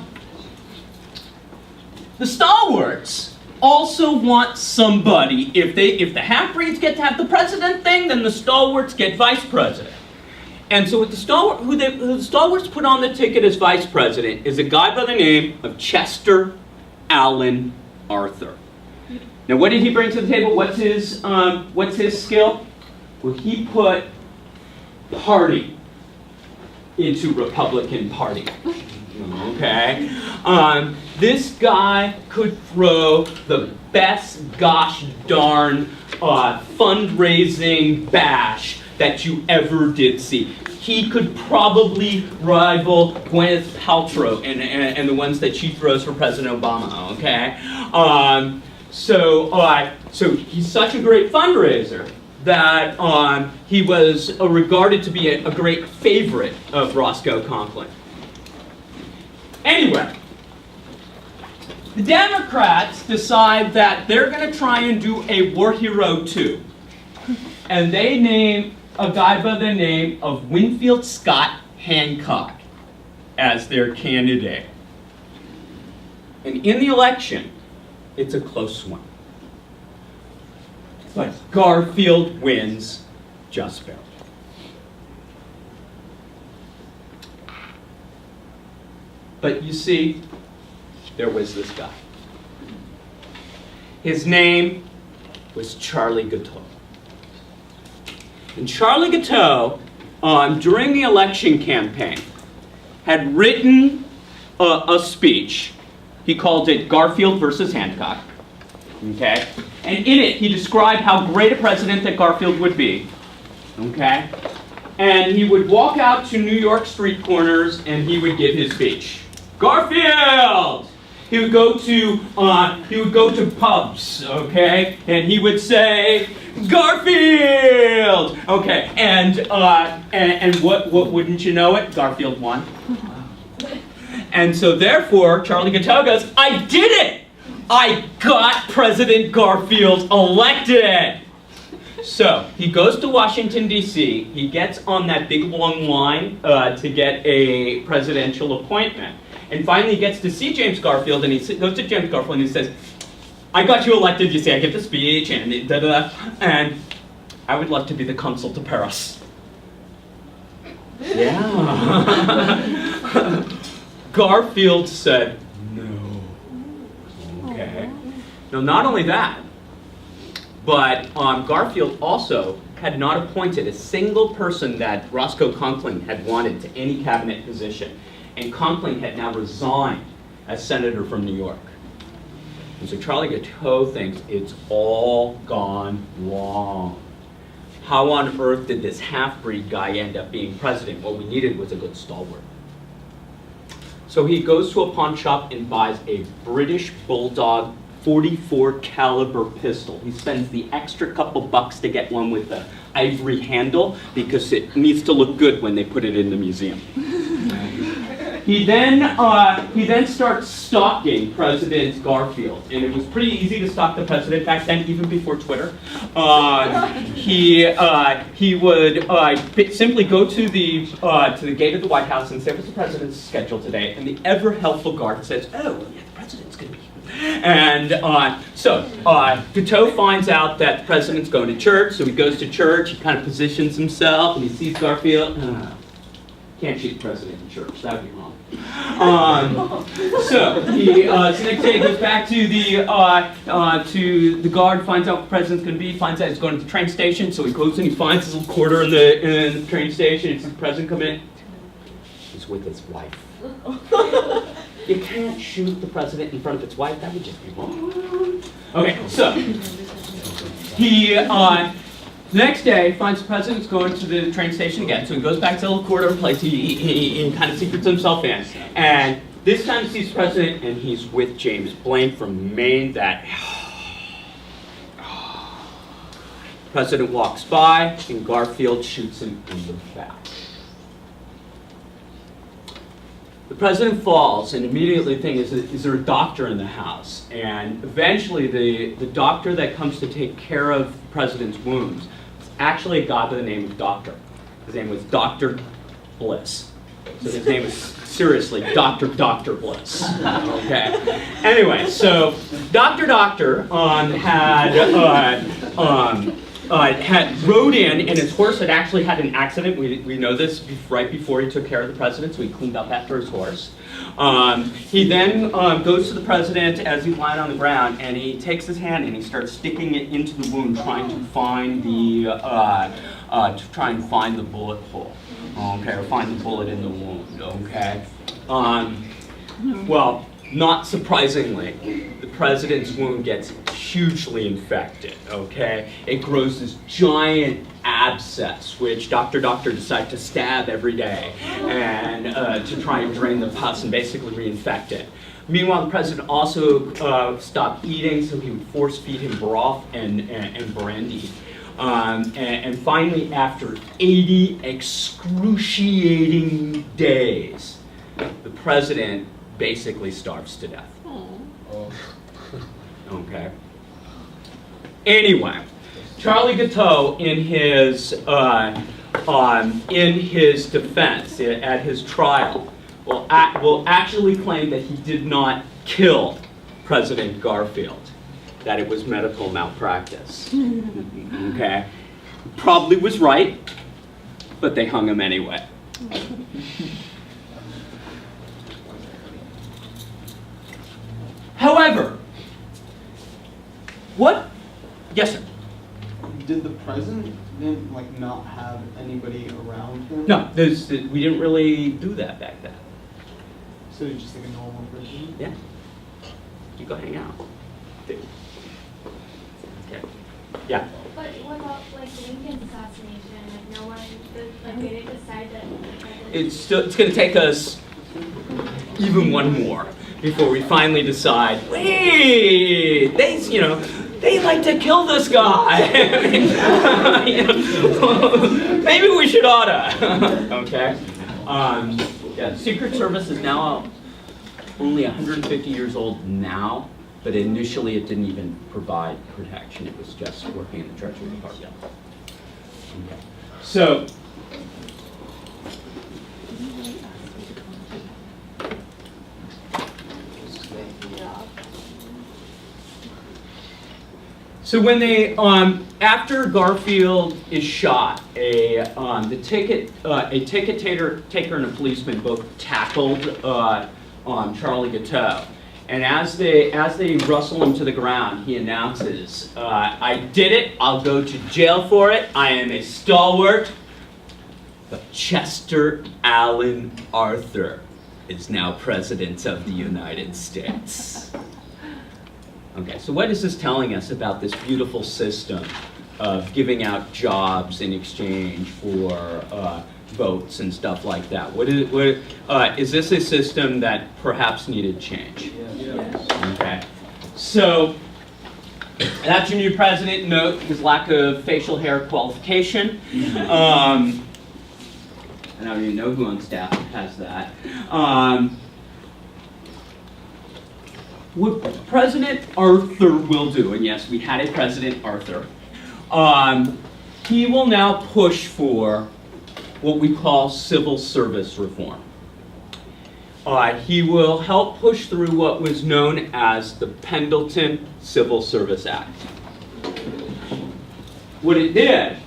the stalwarts also want somebody. If the half-breeds get to have the president thing, then the stalwarts get vice president. And so, what the stalwarts put on the ticket as vice president is a guy by the name of Chester Allen Arthur. Now, what did he bring to the table? What's his skill? Well, he put party into Republican Party. Okay? This guy could throw the best gosh darn fundraising bash that you ever did see. He could probably rival Gwyneth Paltrow and the ones that she throws for President Obama, okay? So he's such a great fundraiser that he was regarded to be a great favorite of Roscoe Conkling. Anyway, the Democrats decide that they're going to try and do a war hero too. And they name a guy by the name of Winfield Scott Hancock as their candidate. And in the election, it's a close one. But Garfield wins just barely. But you see, there was this guy. His name was Charlie Guiteau. And Charlie Guiteau, during the election campaign, had written a speech. He called it Garfield versus Hancock. Okay? And in it, he described how great a president that Garfield would be. Okay? And he would walk out to New York street corners and he would give his speech. Garfield! He would go to pubs, okay? And he would say, Garfield! Okay, and what wouldn't you know it? Garfield won. And so therefore, Charlie Guiteau goes, I did it! I got President Garfield elected! So, he goes to Washington, D.C., he gets on that big long line to get a presidential appointment. And finally he gets to see James Garfield, and he goes to James Garfield and he says, I got you elected, you see, I give the speech, and da-da-da, and I would love to be the consul to Paris. Yeah. Garfield said, no. Okay. Now, not only that, but Garfield also had not appointed a single person that Roscoe Conkling had wanted to any cabinet position. And Conkling had now resigned as senator from New York. And so Charlie Guiteau thinks it's all gone wrong. How on earth did this half-breed guy end up being president? What we needed was a good stalwart. So he goes to a pawn shop and buys a British Bulldog .44 caliber pistol. He spends the extra couple bucks to get one with the ivory handle because it needs to look good when they put it in the museum. he then starts stalking President Garfield, and it was pretty easy to stalk the president back then, even before Twitter. He would simply go to the gate of the White House and say, "What's the president's schedule today?" And the ever helpful guard says, "Oh, well, yeah, the president's going to be here." And so Guiteau finds out that the president's going to church, so he goes to church. He kind of positions himself, and he sees Garfield. Can't shoot the president in church. That would be wrong. So the next day he goes back to the guard, finds out what the president's going to be, finds out he's going to the train station. So he goes and he finds his little quarter in the train station. He sees the president come in. He's with his wife. You can't shoot the president in front of his wife. That would just be wrong. Okay, so he the next day finds the president's going to the train station again. So he goes back to the little corridor place. He kind of secrets himself in, and this time he sees the president, and he's with James Blaine from Maine. That president walks by, and Garfield shoots him in the back. The president falls, and immediately the thing is there a doctor in the house? And eventually the doctor that comes to take care of the president's wounds is actually a guy by the name of Doctor. His name was Dr. Bliss. So his name is seriously Dr. Bliss. Okay. Anyway, so Dr. had rode in, and his horse had actually had an accident. We know this right before he took care of the president, so he cleaned up after his horse. He then goes to the president as he's lying on the ground, and he takes his hand and he starts sticking it into the wound, trying to find the bullet hole, okay, or find the bullet in the wound, okay. Well, not surprisingly, the president's wound gets hugely infected, okay? It grows this giant abscess, which Dr. decides to stab every day and to try and drain the pus and basically reinfect it. Meanwhile, the president also stopped eating, so he would force feed him broth and brandy. And finally, after 80 excruciating days, the president basically starves to death. Okay. Anyway, Charlie Guiteau, in his defense at his trial, will actually claim that he did not kill President Garfield, that it was medical malpractice. Okay, probably was right, but they hung him anyway. However, what? Yes, sir. Did the president then not have anybody around him? No, we didn't really do that back then. So he's just like a normal person? Yeah. You go hang out. Okay. Yeah. But what about the Lincoln assassination? No one, they didn't decide that. It's going to take us even one more before we finally decide, wait, they like to kill this guy. Maybe we should oughta. Okay. Yeah, Secret Service is now only 150 years old now, but initially it didn't even provide protection. It was just working in the Treasury Department. Okay. So. So when they, after Garfield is shot, a ticket taker and a policeman both tackled Charlie Guiteau, and as they rustle him to the ground, he announces, "I did it. I'll go to jail for it. I am a stalwart, but Chester Alan Arthur is now President of the United States." Okay, so what is this telling us about this beautiful system of giving out jobs in exchange for votes and stuff like that? Is this a system that perhaps needed change? Yes. Okay, so that's your new president. Note his lack of facial hair qualification. I don't even know who on staff has that. What President Arthur will do, and yes, we had a President Arthur, he will now push for what we call civil service reform. He will help push through what was known as the Pendleton Civil Service Act. What it did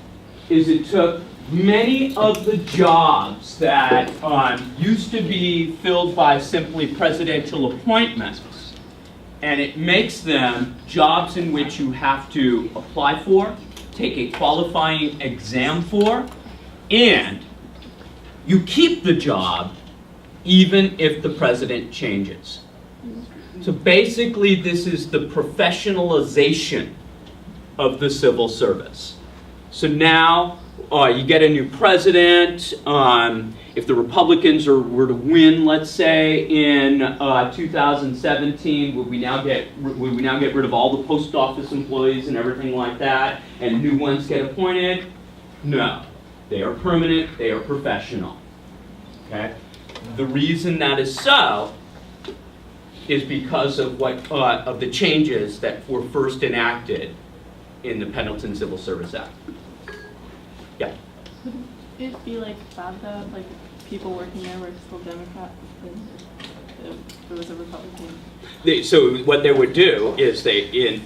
is it took many of the jobs that used to be filled by simply presidential appointments, and it makes them jobs in which you have to apply for, take a qualifying exam for, and you keep the job even if the president changes. So basically, this is the professionalization of the civil service. So now you get a new president. If the Republicans were to win, let's say in 2017, would we now get rid of all the post office employees and everything like that, and new ones get appointed? No, they are permanent. They are professional. Okay. The reason that is so is because of of the changes that were first enacted in the Pendleton Civil Service Act. Yeah. Would it be like bad though, like people working there were still Democrats if there was a Republican? So what they would do is in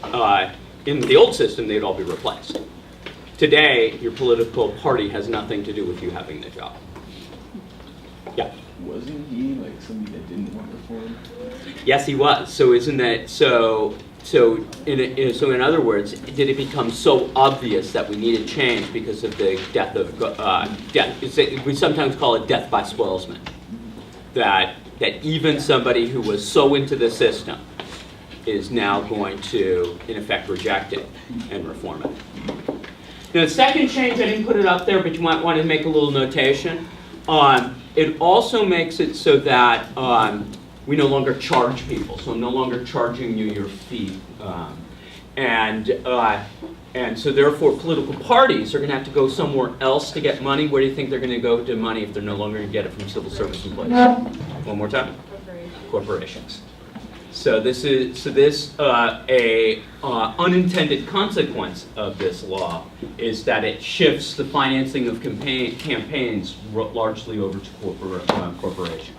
the old system they'd all be replaced. Today, your political party has nothing to do with you having the job. Yeah. Wasn't he like somebody that didn't work for him? Yes, he was. So isn't that so? So in other words, did it become so obvious that we needed change because of the death of death? We sometimes call it death by spoilsman. That even somebody who was so into the system is now going to, in effect, reject it and reform it. Now, the second change, I didn't put it up there, but you might want to make a little notation. It also makes it so that we no longer charge people. So I'm no longer charging you your fee. And so therefore political parties are going to have to go somewhere else to get money. Where do you think they're going to go to money if they're no longer going to get it from civil service employees? One more time. Corporations. So unintended consequence of this law is that it shifts the financing of campaigns largely over to corporations.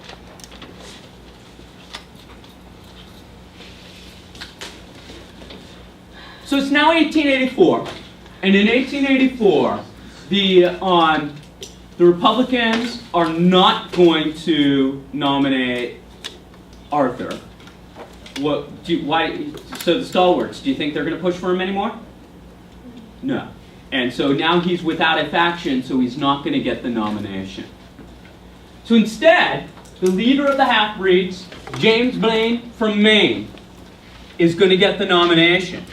So it's now 1884, and in 1884, the Republicans are not going to nominate Arthur. So the stalwarts, do you think they're going to push for him anymore? No. And so now he's without a faction, so he's not going to get the nomination. So instead, the leader of the half-breeds, James Blaine from Maine, is going to get the nomination.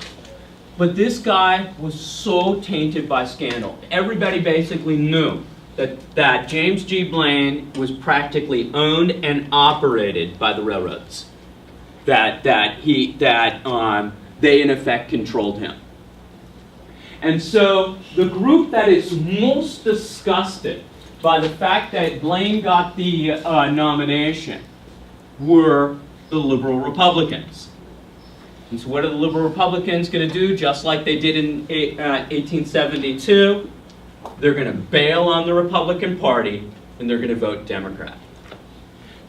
But this guy was so tainted by scandal. Everybody basically knew that James G. Blaine was practically owned and operated by the railroads. That they in effect controlled him. And so the group that is most disgusted by the fact that Blaine got the nomination were the liberal Republicans. And so what are the liberal Republicans going to do? Just like they did in 1872, they're going to bail on the Republican Party and they're going to vote Democrat.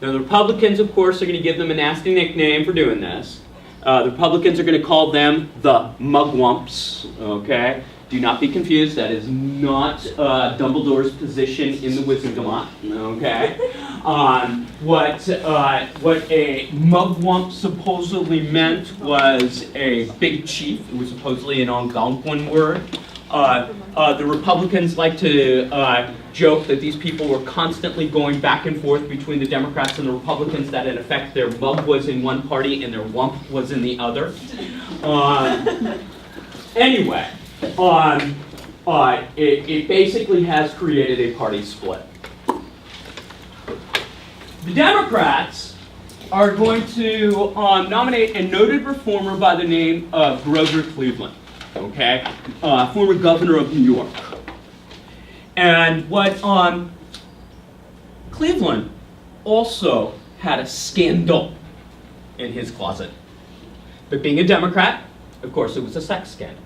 Now the Republicans, of course, are going to give them a nasty nickname for doing this. The Republicans are going to call them the Mugwumps, okay? Do not be confused, that is not Dumbledore's position in the Wizengamot, okay? What a Mugwump supposedly meant was a big chief. It was supposedly an Algonquin word. The Republicans like to joke that these people were constantly going back and forth between the Democrats and the Republicans, that in effect their mug was in one party and their wump was in the other. Anyway, it basically has created a party split. The Democrats are going to nominate a noted reformer by the name of Grover Cleveland, okay, former governor of New York. And what Cleveland also had a scandal in his closet. But being a Democrat, of course, it was a sex scandal.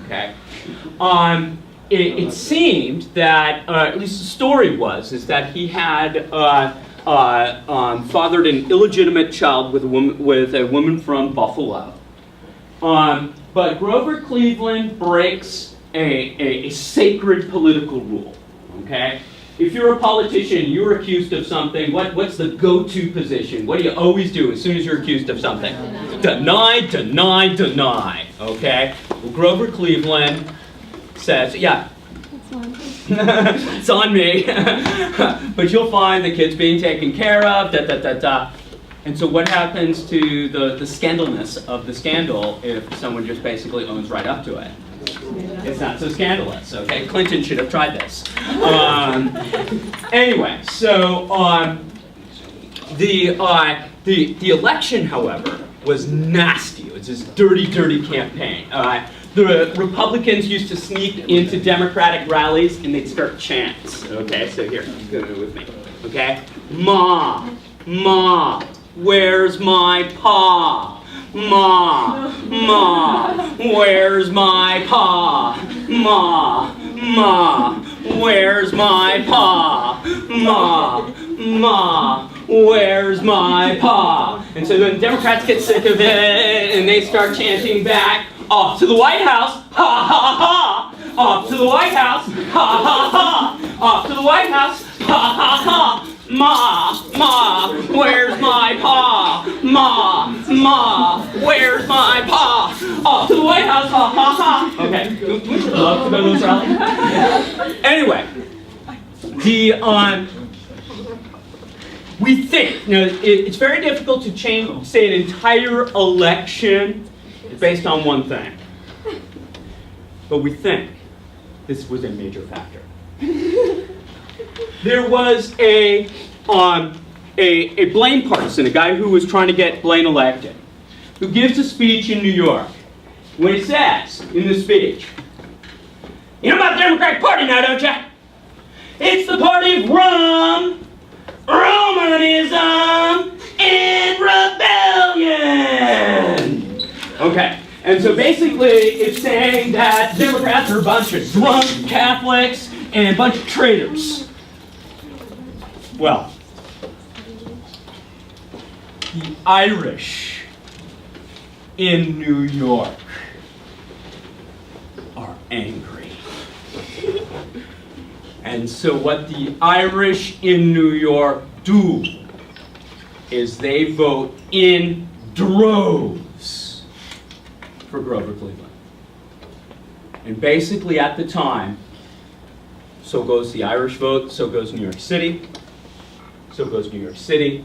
Okay. It seemed that, at least the story was, is that he had fathered an illegitimate child with a woman from Buffalo. But Grover Cleveland breaks a sacred political rule. Okay. If you're a politician, you're accused of something, what's the go-to position? What do you always do as soon as you're accused of something? Deny, deny, deny. Okay? Well, Grover Cleveland says, yeah, it's on me. But you'll find the kid's being taken care of, da da da da. And so what happens to the scandalness of the scandal if someone just basically owns right up to it? It's not so scandalous, okay? Clinton should have tried this. Anyway, so the election, however, was nasty. It was this dirty, dirty campaign. The Republicans used to sneak into Democratic rallies and they'd start chants. Okay, so here, go with me. Okay, Ma, Ma, where's my pa? Ma, Ma, where's my pa? Ma, Ma, where's my pa? Ma, Ma, where's my pa? And so then the Democrats get sick of it and they start chanting back, off to the White House, ha ha ha! Off to the White House, ha ha ha! Off to the White House, ha ha ha! Ma, Ma, where's my pa? Ma, Ma, where's my pa? Off to the White House, ha ha ha! Okay, do we love to go to those rallies? Anyway, we think, it's very difficult to say an entire election based on one thing. But we think this was a major factor. There was a Blaine partisan, a guy who was trying to get Blaine elected, who gives a speech in New York. When he says in the speech, you know about the Democratic Party now, don't you? It's the party of rum, Romanism, and rebellion. Okay, and so basically it's saying that Democrats are a bunch of drunk Catholics and a bunch of traitors. Well, the Irish in New York are angry. And so what the Irish in New York do is they vote in droves for Grover Cleveland. And basically at the time, so goes the Irish vote, so goes New York City, so goes New York City,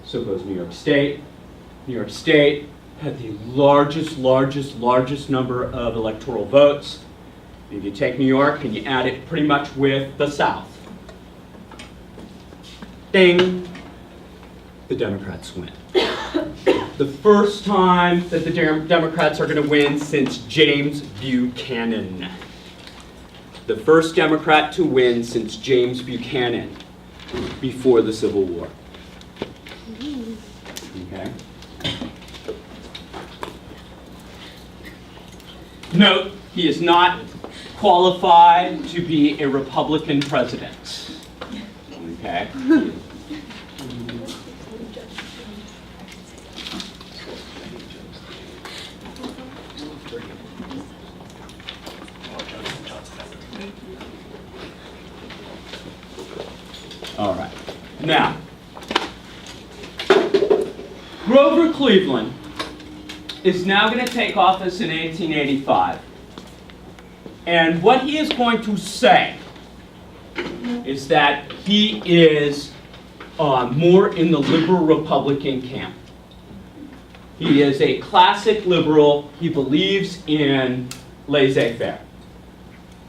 so goes New York State. New York State had the largest number of electoral votes. If you take New York and you add it pretty much with the South, ding, the Democrats win. The first time that the Democrats are going to win since James Buchanan. The first Democrat to win since James Buchanan before the Civil War. Okay. Note, he is not qualified to be a Republican president. Okay. All right. Now, Grover Cleveland is now going to take office in 1885. And what he is going to say is that he is more in the liberal Republican camp. He is a classic liberal. He believes in laissez-faire.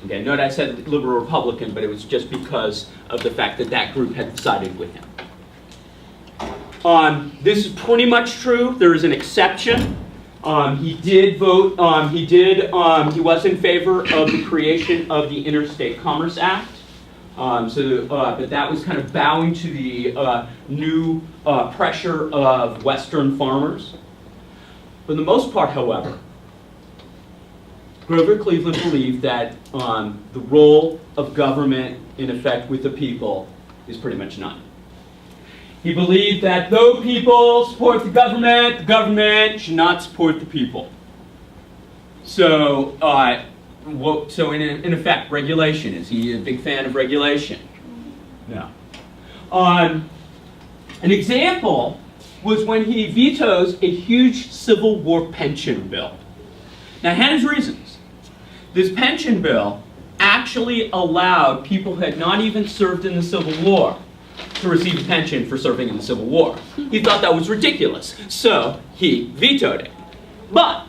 Okay, note I said liberal Republican, but it was just because of the fact that that group had sided with him. This is pretty much true. There is an exception. He did vote, he was in favor of the creation of the Interstate Commerce Act. But that was kind of bowing to the new pressure of Western farmers. For the most part, however, Grover Cleveland believed that the role of government, in effect, with the people is pretty much none. He believed that though people support the government should not support the people. So, in effect, regulation. Is he a big fan of regulation? No. An example was when he vetoes a huge Civil War pension bill. Now, he had his reasons. This pension bill actually allowed people who had not even served in the Civil War to receive a pension for serving in the Civil War. He thought that was ridiculous, so he vetoed it. But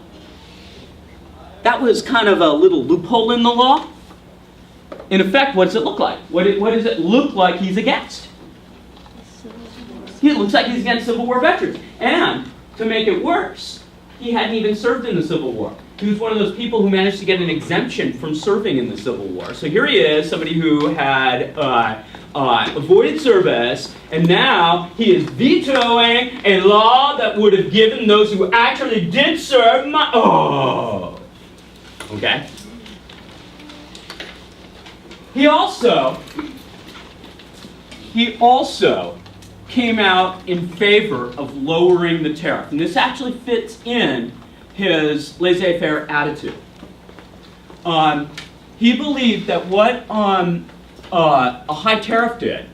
that was kind of a little loophole in the law. In effect, what does it look like? What does it look like he's against? It looks like he's against Civil War veterans. And to make it worse, he hadn't even served in the Civil War. He was one of those people who managed to get an exemption from serving in the Civil War. So here he is, somebody who had avoided service, and now he is vetoing a law that would have given those who actually did serve Okay? He also came out in favor of lowering the tariff. And this actually fits in his laissez-faire attitude. He believed that what a high tariff did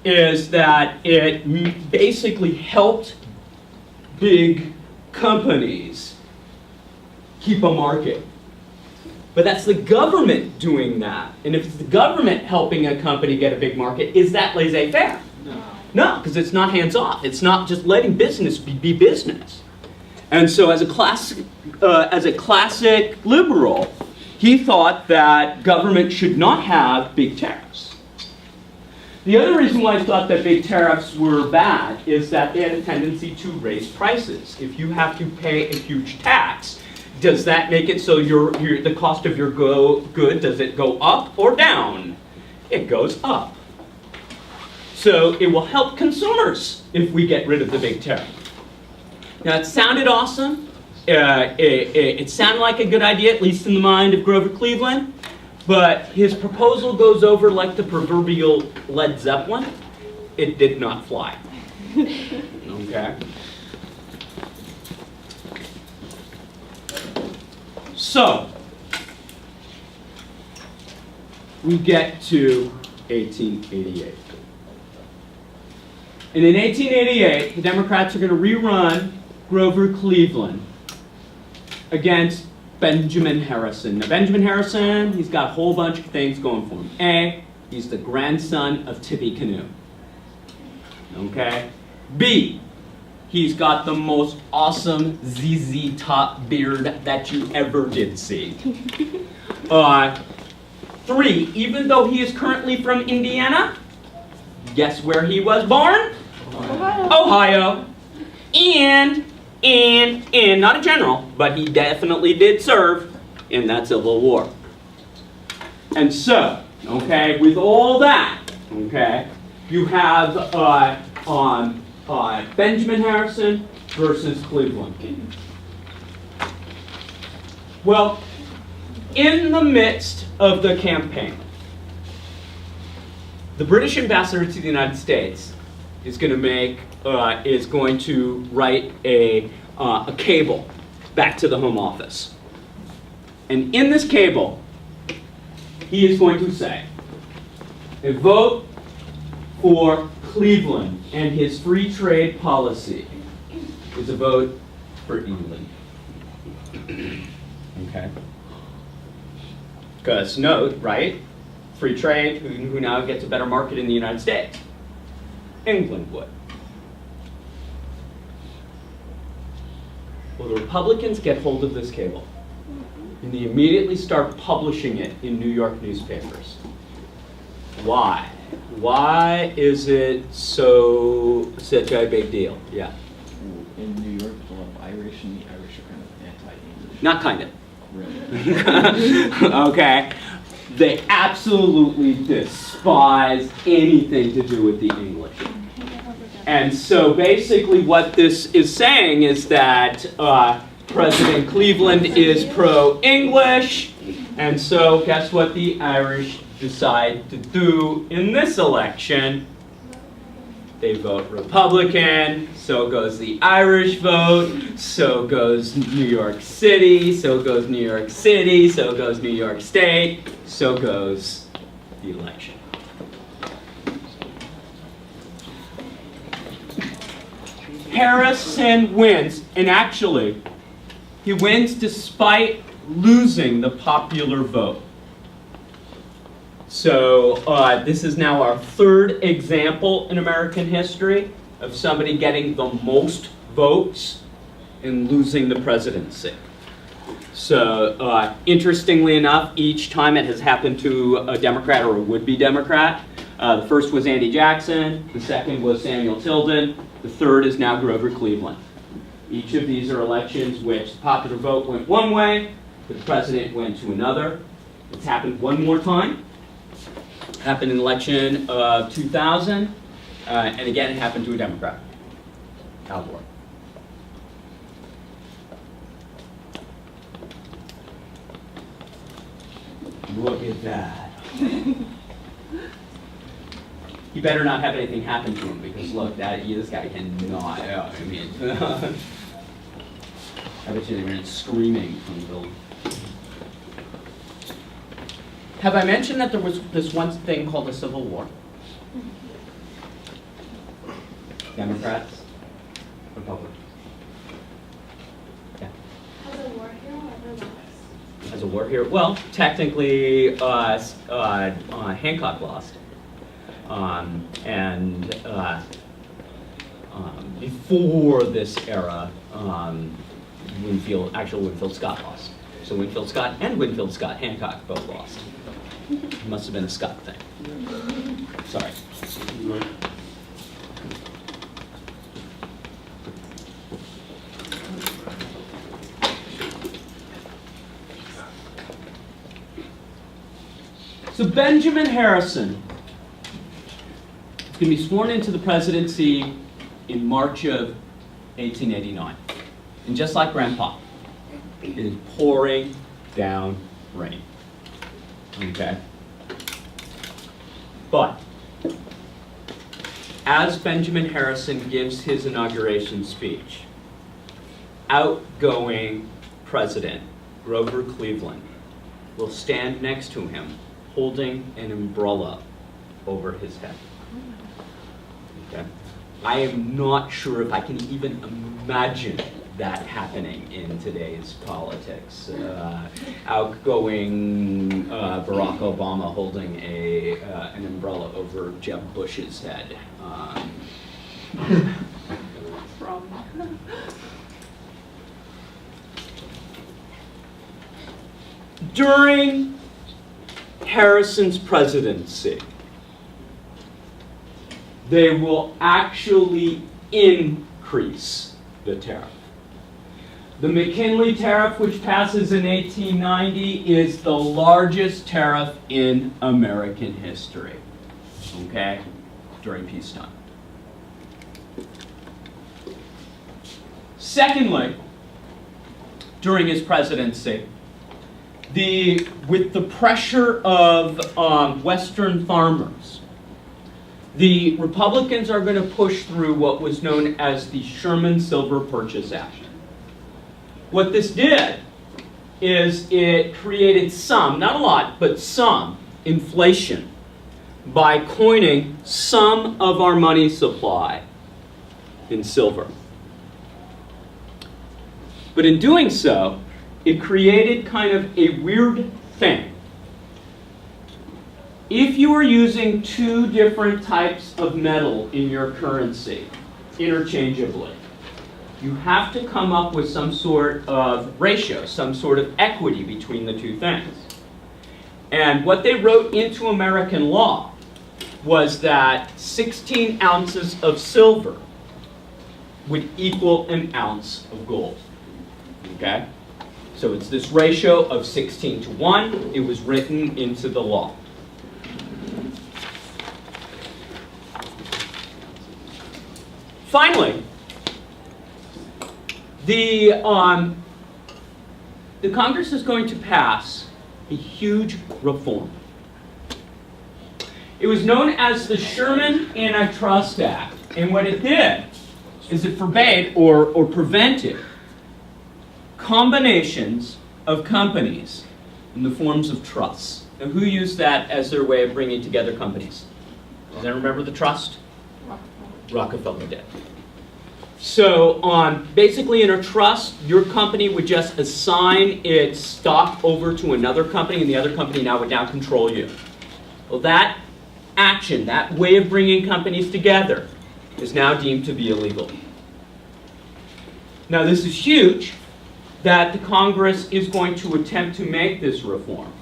is that it basically helped big companies keep a market. But that's the government doing that. And if it's the government helping a company get a big market, is that laissez-faire? No, because it's not hands-off. It's not just letting business be business. And so as a classic liberal, he thought that government should not have big tariffs. The other reason why he thought that big tariffs were bad is that they had a tendency to raise prices. If you have to pay a huge tax, does that make it so the cost of your good, does it go up or down? It goes up. So it will help consumers if we get rid of the big tariff. Now, it sounded awesome. It sounded like a good idea, at least in the mind of Grover Cleveland. But his proposal goes over like the proverbial Led Zeppelin. It did not fly. Okay? So, we get to 1888. And in 1888, the Democrats are going to rerun Grover Cleveland against Benjamin Harrison. Now, Benjamin Harrison, he's got a whole bunch of things going for him. A, he's the grandson of Tippy Canoe. Okay? B, he's got the most awesome ZZ Top beard that you ever did see. 3, even though he is currently from Indiana, guess where he was born? Ohio. And not a general, but he definitely did serve in that Civil War. And so, okay, with all that, okay, you have Benjamin Harrison versus Cleveland. Well, in the midst of the campaign, the British ambassador to the United States is going to write a cable back to the Home Office. And in this cable, he is going to say, a vote for Cleveland and his free trade policy is a vote for England. Okay? Because note, right? Free trade, who now gets a better market in the United States? England would. Well, the Republicans get hold of this cable, and they immediately start publishing it in New York newspapers. Why? Why is it such a big deal? Yeah. In New York, there's a lot of Irish, and the Irish are kind of anti-English. Not kind of. Really? Okay. They absolutely despise anything to do with the English. And so basically what this is saying is that President Cleveland is pro-English, and so guess what the Irish decide to do in this election? They vote Republican, so goes the Irish vote, so goes New York City, so goes New York City, so goes New York State, so goes the election. Harrison wins, and actually, he wins despite losing the popular vote. So this is now our third example in American history of somebody getting the most votes and losing the presidency. So interestingly enough, each time it has happened to a Democrat or a would-be Democrat. The first was Andy Jackson, the second was Samuel Tilden, the third is now Grover Cleveland. Each of these are elections which the popular vote went one way, the president went to another. It's happened one more time. It happened in the election of 2000, and again it happened to a Democrat, Al Gore. Look at that. He better not have anything happen to him because look, this guy cannot. I mean, I bet you they ran screaming from the building. Have I mentioned that there was this one thing called a Civil War? Democrats, Republicans. Yeah. As a war hero, ever lost? As a war hero? Well, technically, Hancock lost. Before this era, Winfield Scott lost. So Winfield Scott and Winfield Scott Hancock both lost. It must have been a Scott thing. Sorry. So Benjamin Harrison is going to be sworn into the presidency in March of 1889. And just like Grandpa, it is pouring down rain. Okay? But as Benjamin Harrison gives his inauguration speech, outgoing President Grover Cleveland will stand next to him holding an umbrella over his head. Okay? I am not sure if I can even imagine that happening in today's politics. Outgoing Barack Obama holding an umbrella over Jeb Bush's head. During Harrison's presidency, they will actually increase the tariff. The McKinley tariff, which passes in 1890, is the largest tariff in American history, okay, during peacetime. Secondly, during his presidency, with the pressure of Western farmers, the Republicans are going to push through what was known as the Sherman Silver Purchase Act. What this did is it created some, not a lot, but some inflation by coining some of our money supply in silver. But in doing so, it created kind of a weird thing. If you are using two different types of metal in your currency interchangeably, you have to come up with some sort of ratio, some sort of equity between the two things. And what they wrote into American law was that 16 ounces of silver would equal an ounce of gold. Okay? So it's this ratio of 16:1. It was written into the law. Finally, the Congress is going to pass a huge reform. It was known as the Sherman Antitrust Act, and what it did is it forbade or prevented combinations of companies in the forms of trusts. Now, who used that as their way of bringing together companies? Does anyone remember the trust? Rockefeller did. So basically in a trust, your company would just assign its stock over to another company, and the other company would now control you. Well, that action, that way of bringing companies together, is now deemed to be illegal. Now this is huge, that the Congress is going to attempt to make this reform.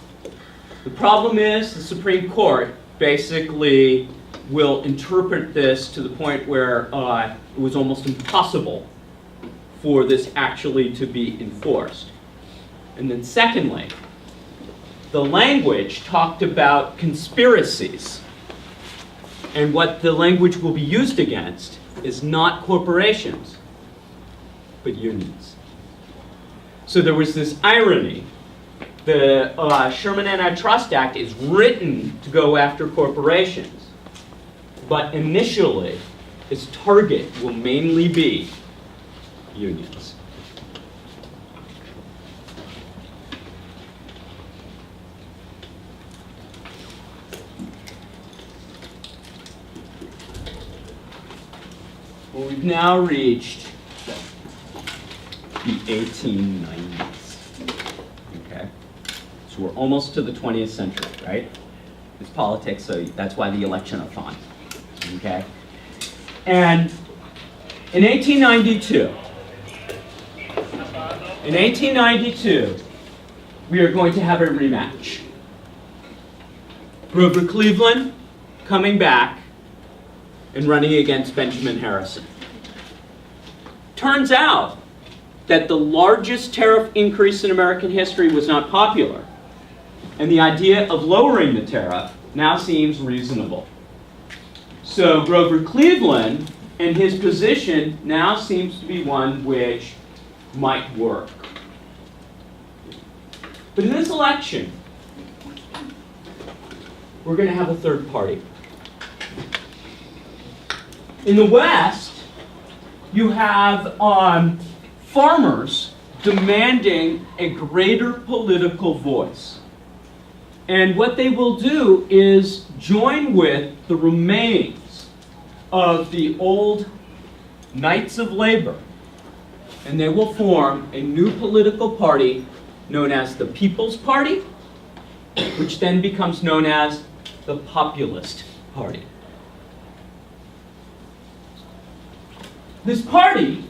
The problem is the Supreme Court basically will interpret this to the point where it was almost impossible for this actually to be enforced. And then secondly, the language talked about conspiracies. And what the language will be used against is not corporations, but unions. So there was this irony. The Sherman Antitrust Act is written to go after corporations, but initially its target will mainly be unions. Well, we've now reached the 1890s. Okay? So we're almost to the 20th century, right? It's politics, so that's why the election is on. Okay? And in 1892, we are going to have a rematch. Grover Cleveland coming back and running against Benjamin Harrison. Turns out that the largest tariff increase in American history was not popular, and the idea of lowering the tariff now seems reasonable. So Grover Cleveland and his position now seems to be one which might work. But in this election, we're going to have a third party. In the West, you have farmers demanding a greater political voice. And what they will do is join with the remains of the old Knights of Labor, and they will form a new political party known as the People's Party, which then becomes known as the Populist Party. This party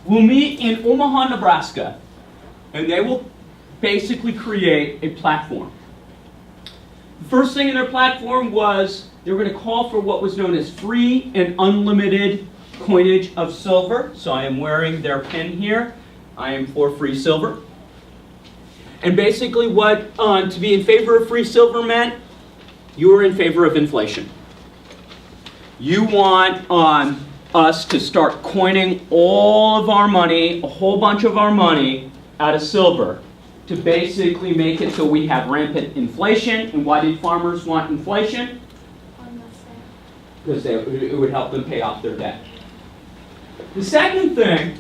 will meet in Omaha, Nebraska, and they will basically create a platform. The first thing in their platform was they were going to call for what was known as free and unlimited coinage of silver. So I am wearing their pin here. I am for free silver. And basically what to be in favor of free silver meant, you were in favor of inflation. You want us to start coining all of our money, a whole bunch of our money, out of silver to basically make it so we have rampant inflation. And why did farmers want inflation? Because it would help them pay off their debt. The second thing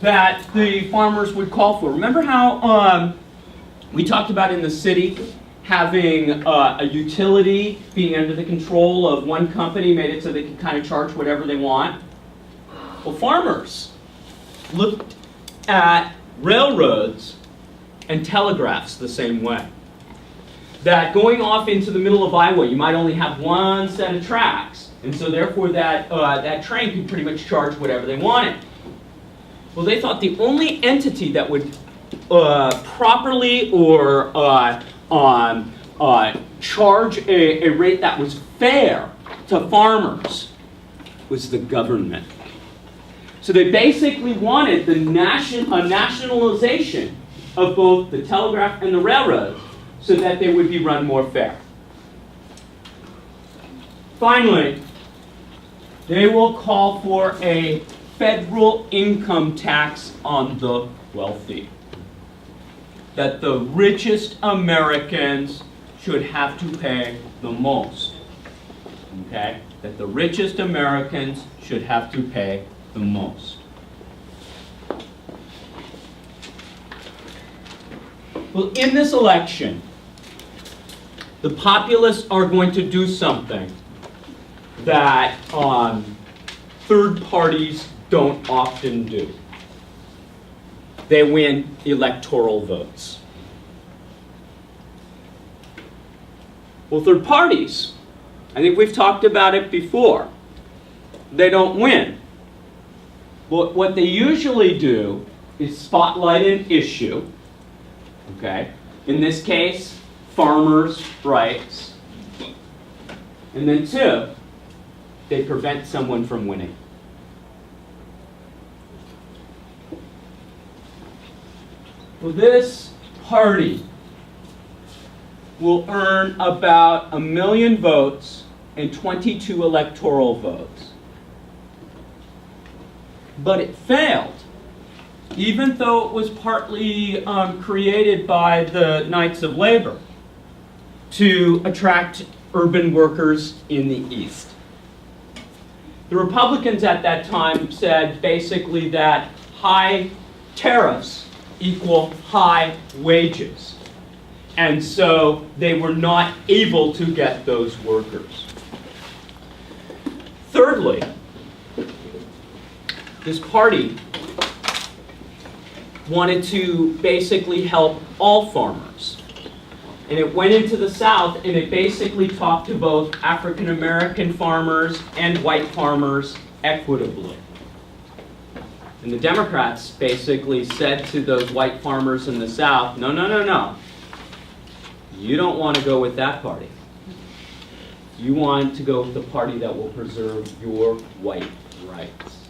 that the farmers would call for, remember how we talked about in the city having a utility being under the control of one company made it so they could kind of charge whatever they want? Well, farmers looked at railroads and telegraphs the same way. That going off into the middle of Iowa, you might only have one set of tracks, and so therefore that train could pretty much charge whatever they wanted. Well, they thought the only entity that would properly or charge a rate that was fair to farmers was the government. So they basically wanted a nationalization of both the telegraph and the railroad so that they would be run more fair. Finally, they will call for a federal income tax on the wealthy. That the richest Americans should have to pay the most. Okay? That the richest Americans should have to pay the most. Well, in this election, the populists are going to do something that third parties don't often do. They win electoral votes. Well, third parties, I think we've talked about it before. They don't win. Well, what they usually do is spotlight an issue. Okay? In this case, farmers' rights. And then two, they prevent someone from winning. Well, this party will earn about 1 million votes and 22 electoral votes. But it failed, even though it was partly created by the Knights of Labor to attract urban workers in the East. The Republicans at that time said basically that high tariffs equal high wages. And so they were not able to get those workers. Thirdly, this party wanted to basically help all farmers. And it went into the South and it basically talked to both African American farmers and white farmers equitably. And the Democrats basically said to those white farmers in the South, no, no, no, no. You don't want to go with that party. You want to go with the party that will preserve your white rights.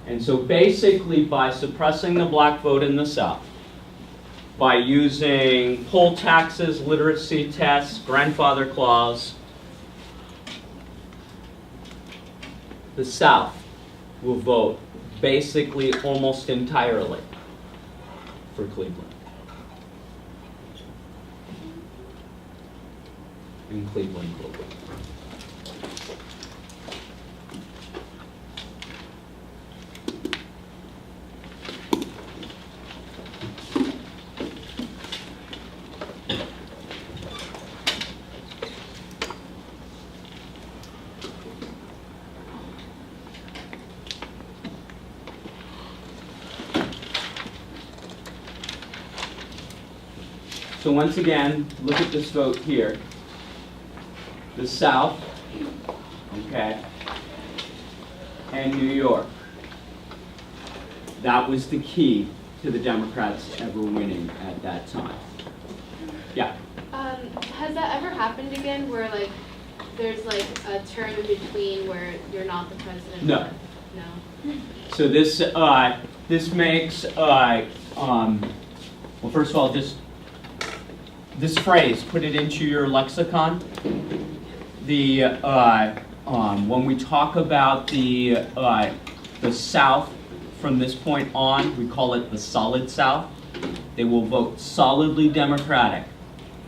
And so basically by suppressing the black vote in the South, by using poll taxes, literacy tests, grandfather clause, the South will vote basically almost entirely for Cleveland. In Cleveland, Cleveland. So once again, look at this vote here. The South, okay, and New York. That was the key to the Democrats ever winning at that time. Yeah? Has that ever happened again where like there's like a term in between where you're not the president? No. No. So this makes well, first of all, this phrase, put it into your lexicon. When we talk about the South from this point on, we call it the solid South. They will vote solidly Democratic,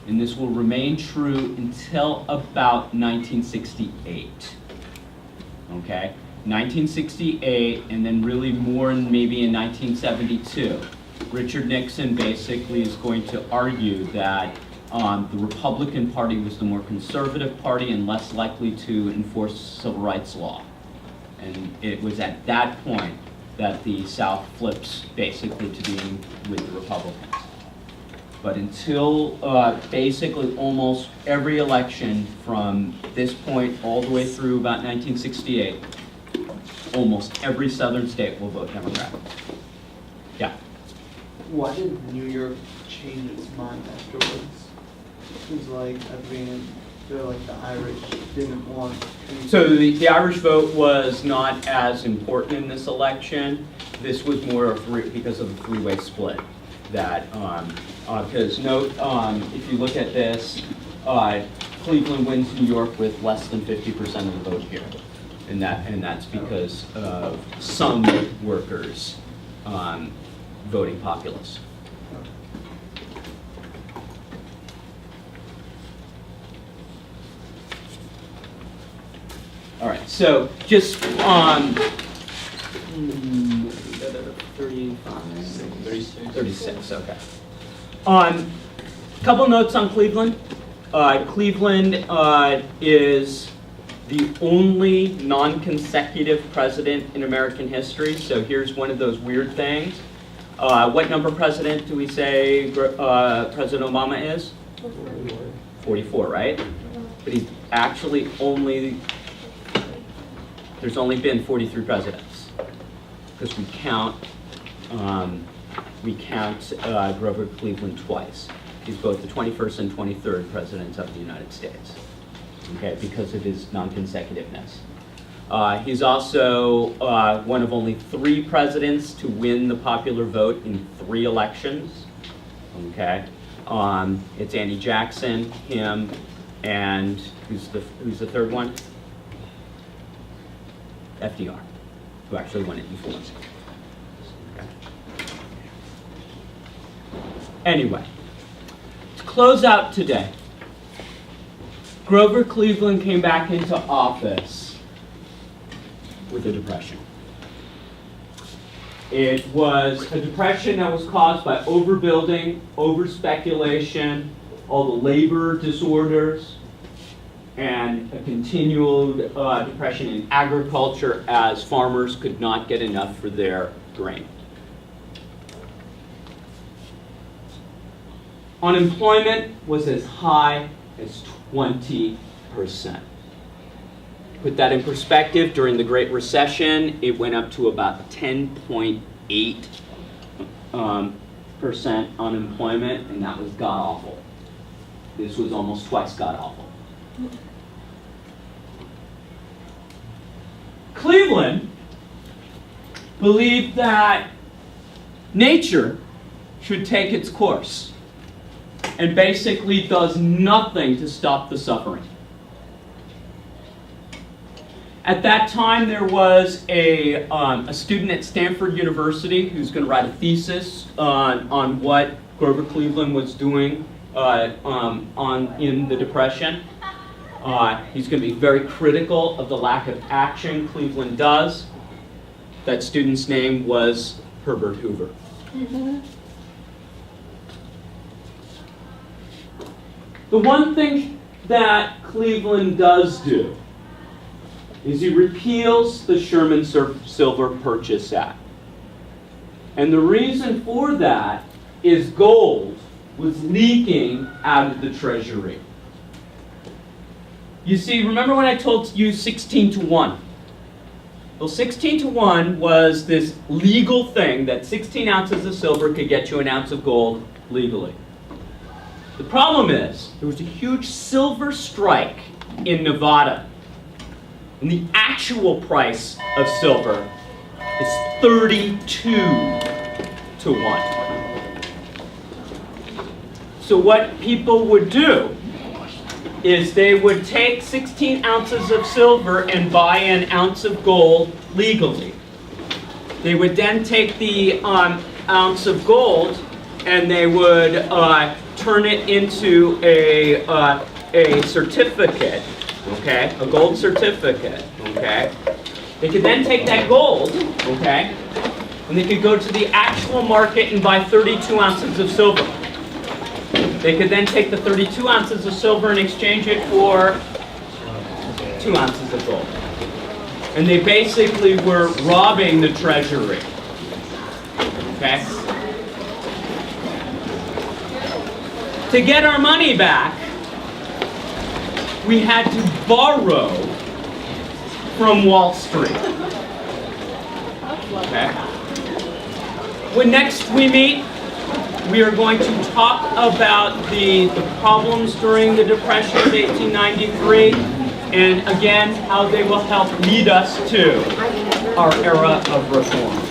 and this will remain true until about 1968. Okay, 1968, and then really more maybe in 1972. Richard Nixon basically is going to argue that the Republican Party was the more conservative party and less likely to enforce civil rights law. And it was at that point that the South flips basically to being with the Republicans. But until basically almost every election from this point all the way through about 1968, almost every southern state will vote Democratic. Yeah? Why did New York change its mind afterwards? It was like, I mean, feel like the Irish didn't want. So the Irish vote was not as important in this election. This was more because of the three-way split. That because note if you look at this, Cleveland wins New York with less than 50% of the vote here, and that's because of some workers voting populace. All right, so just 36, okay. Couple notes on Cleveland. Cleveland is the only non-consecutive president in American history, so here's one of those weird things. What number president do we say President Obama is? 44, right? But he's actually there's only been 43 presidents, because we count Grover Cleveland twice. He's both the 21st and 23rd presidents of the United States, okay, because of his non-consecutiveness. He's also one of only 3 presidents to win the popular vote in 3 elections, okay? It's Andy Jackson, him, and who's the third one? FDR, who actually won it before. Okay. Anyway, to close out today, Grover Cleveland came back into office with a depression. It was a depression that was caused by overbuilding, overspeculation, all the labor disorders, and a continual depression in agriculture as farmers could not get enough for their grain. Unemployment was as high as 20%. Put that in perspective, during the Great Recession, it went up to about 10.8% unemployment, and that was god-awful. This was almost twice god-awful. Cleveland believed that nature should take its course and basically does nothing to stop the suffering. At that time, there was a student at Stanford University who's going to write a thesis on what Grover Cleveland was doing in the Depression. He's going to be very critical of the lack of action Cleveland does. That student's name was Herbert Hoover. The one thing that Cleveland does do is he repeals the Sherman Silver Purchase Act. And the reason for that is gold was leaking out of the Treasury. You see, remember when I told you 16 to 1? Well, 16 to 1 was this legal thing that 16 ounces of silver could get you an ounce of gold legally. The problem is, there was a huge silver strike in Nevada. And the actual price of silver is 32 to 1. So what people would do is they would take 16 ounces of silver and buy an ounce of gold legally. They would then take the ounce of gold and they would turn it into a certificate, okay, a gold certificate, okay. They could then take that gold, okay, and they could go to the actual market and buy 32 ounces of silver. They could then take the 32 ounces of silver and exchange it for 2 ounces of gold. And they basically were robbing the Treasury. Okay? To get our money back, we had to borrow from Wall Street. Okay? When next we meet, we are going to talk about the problems during the Depression of 1893, and again, how they will help lead us to our era of reform.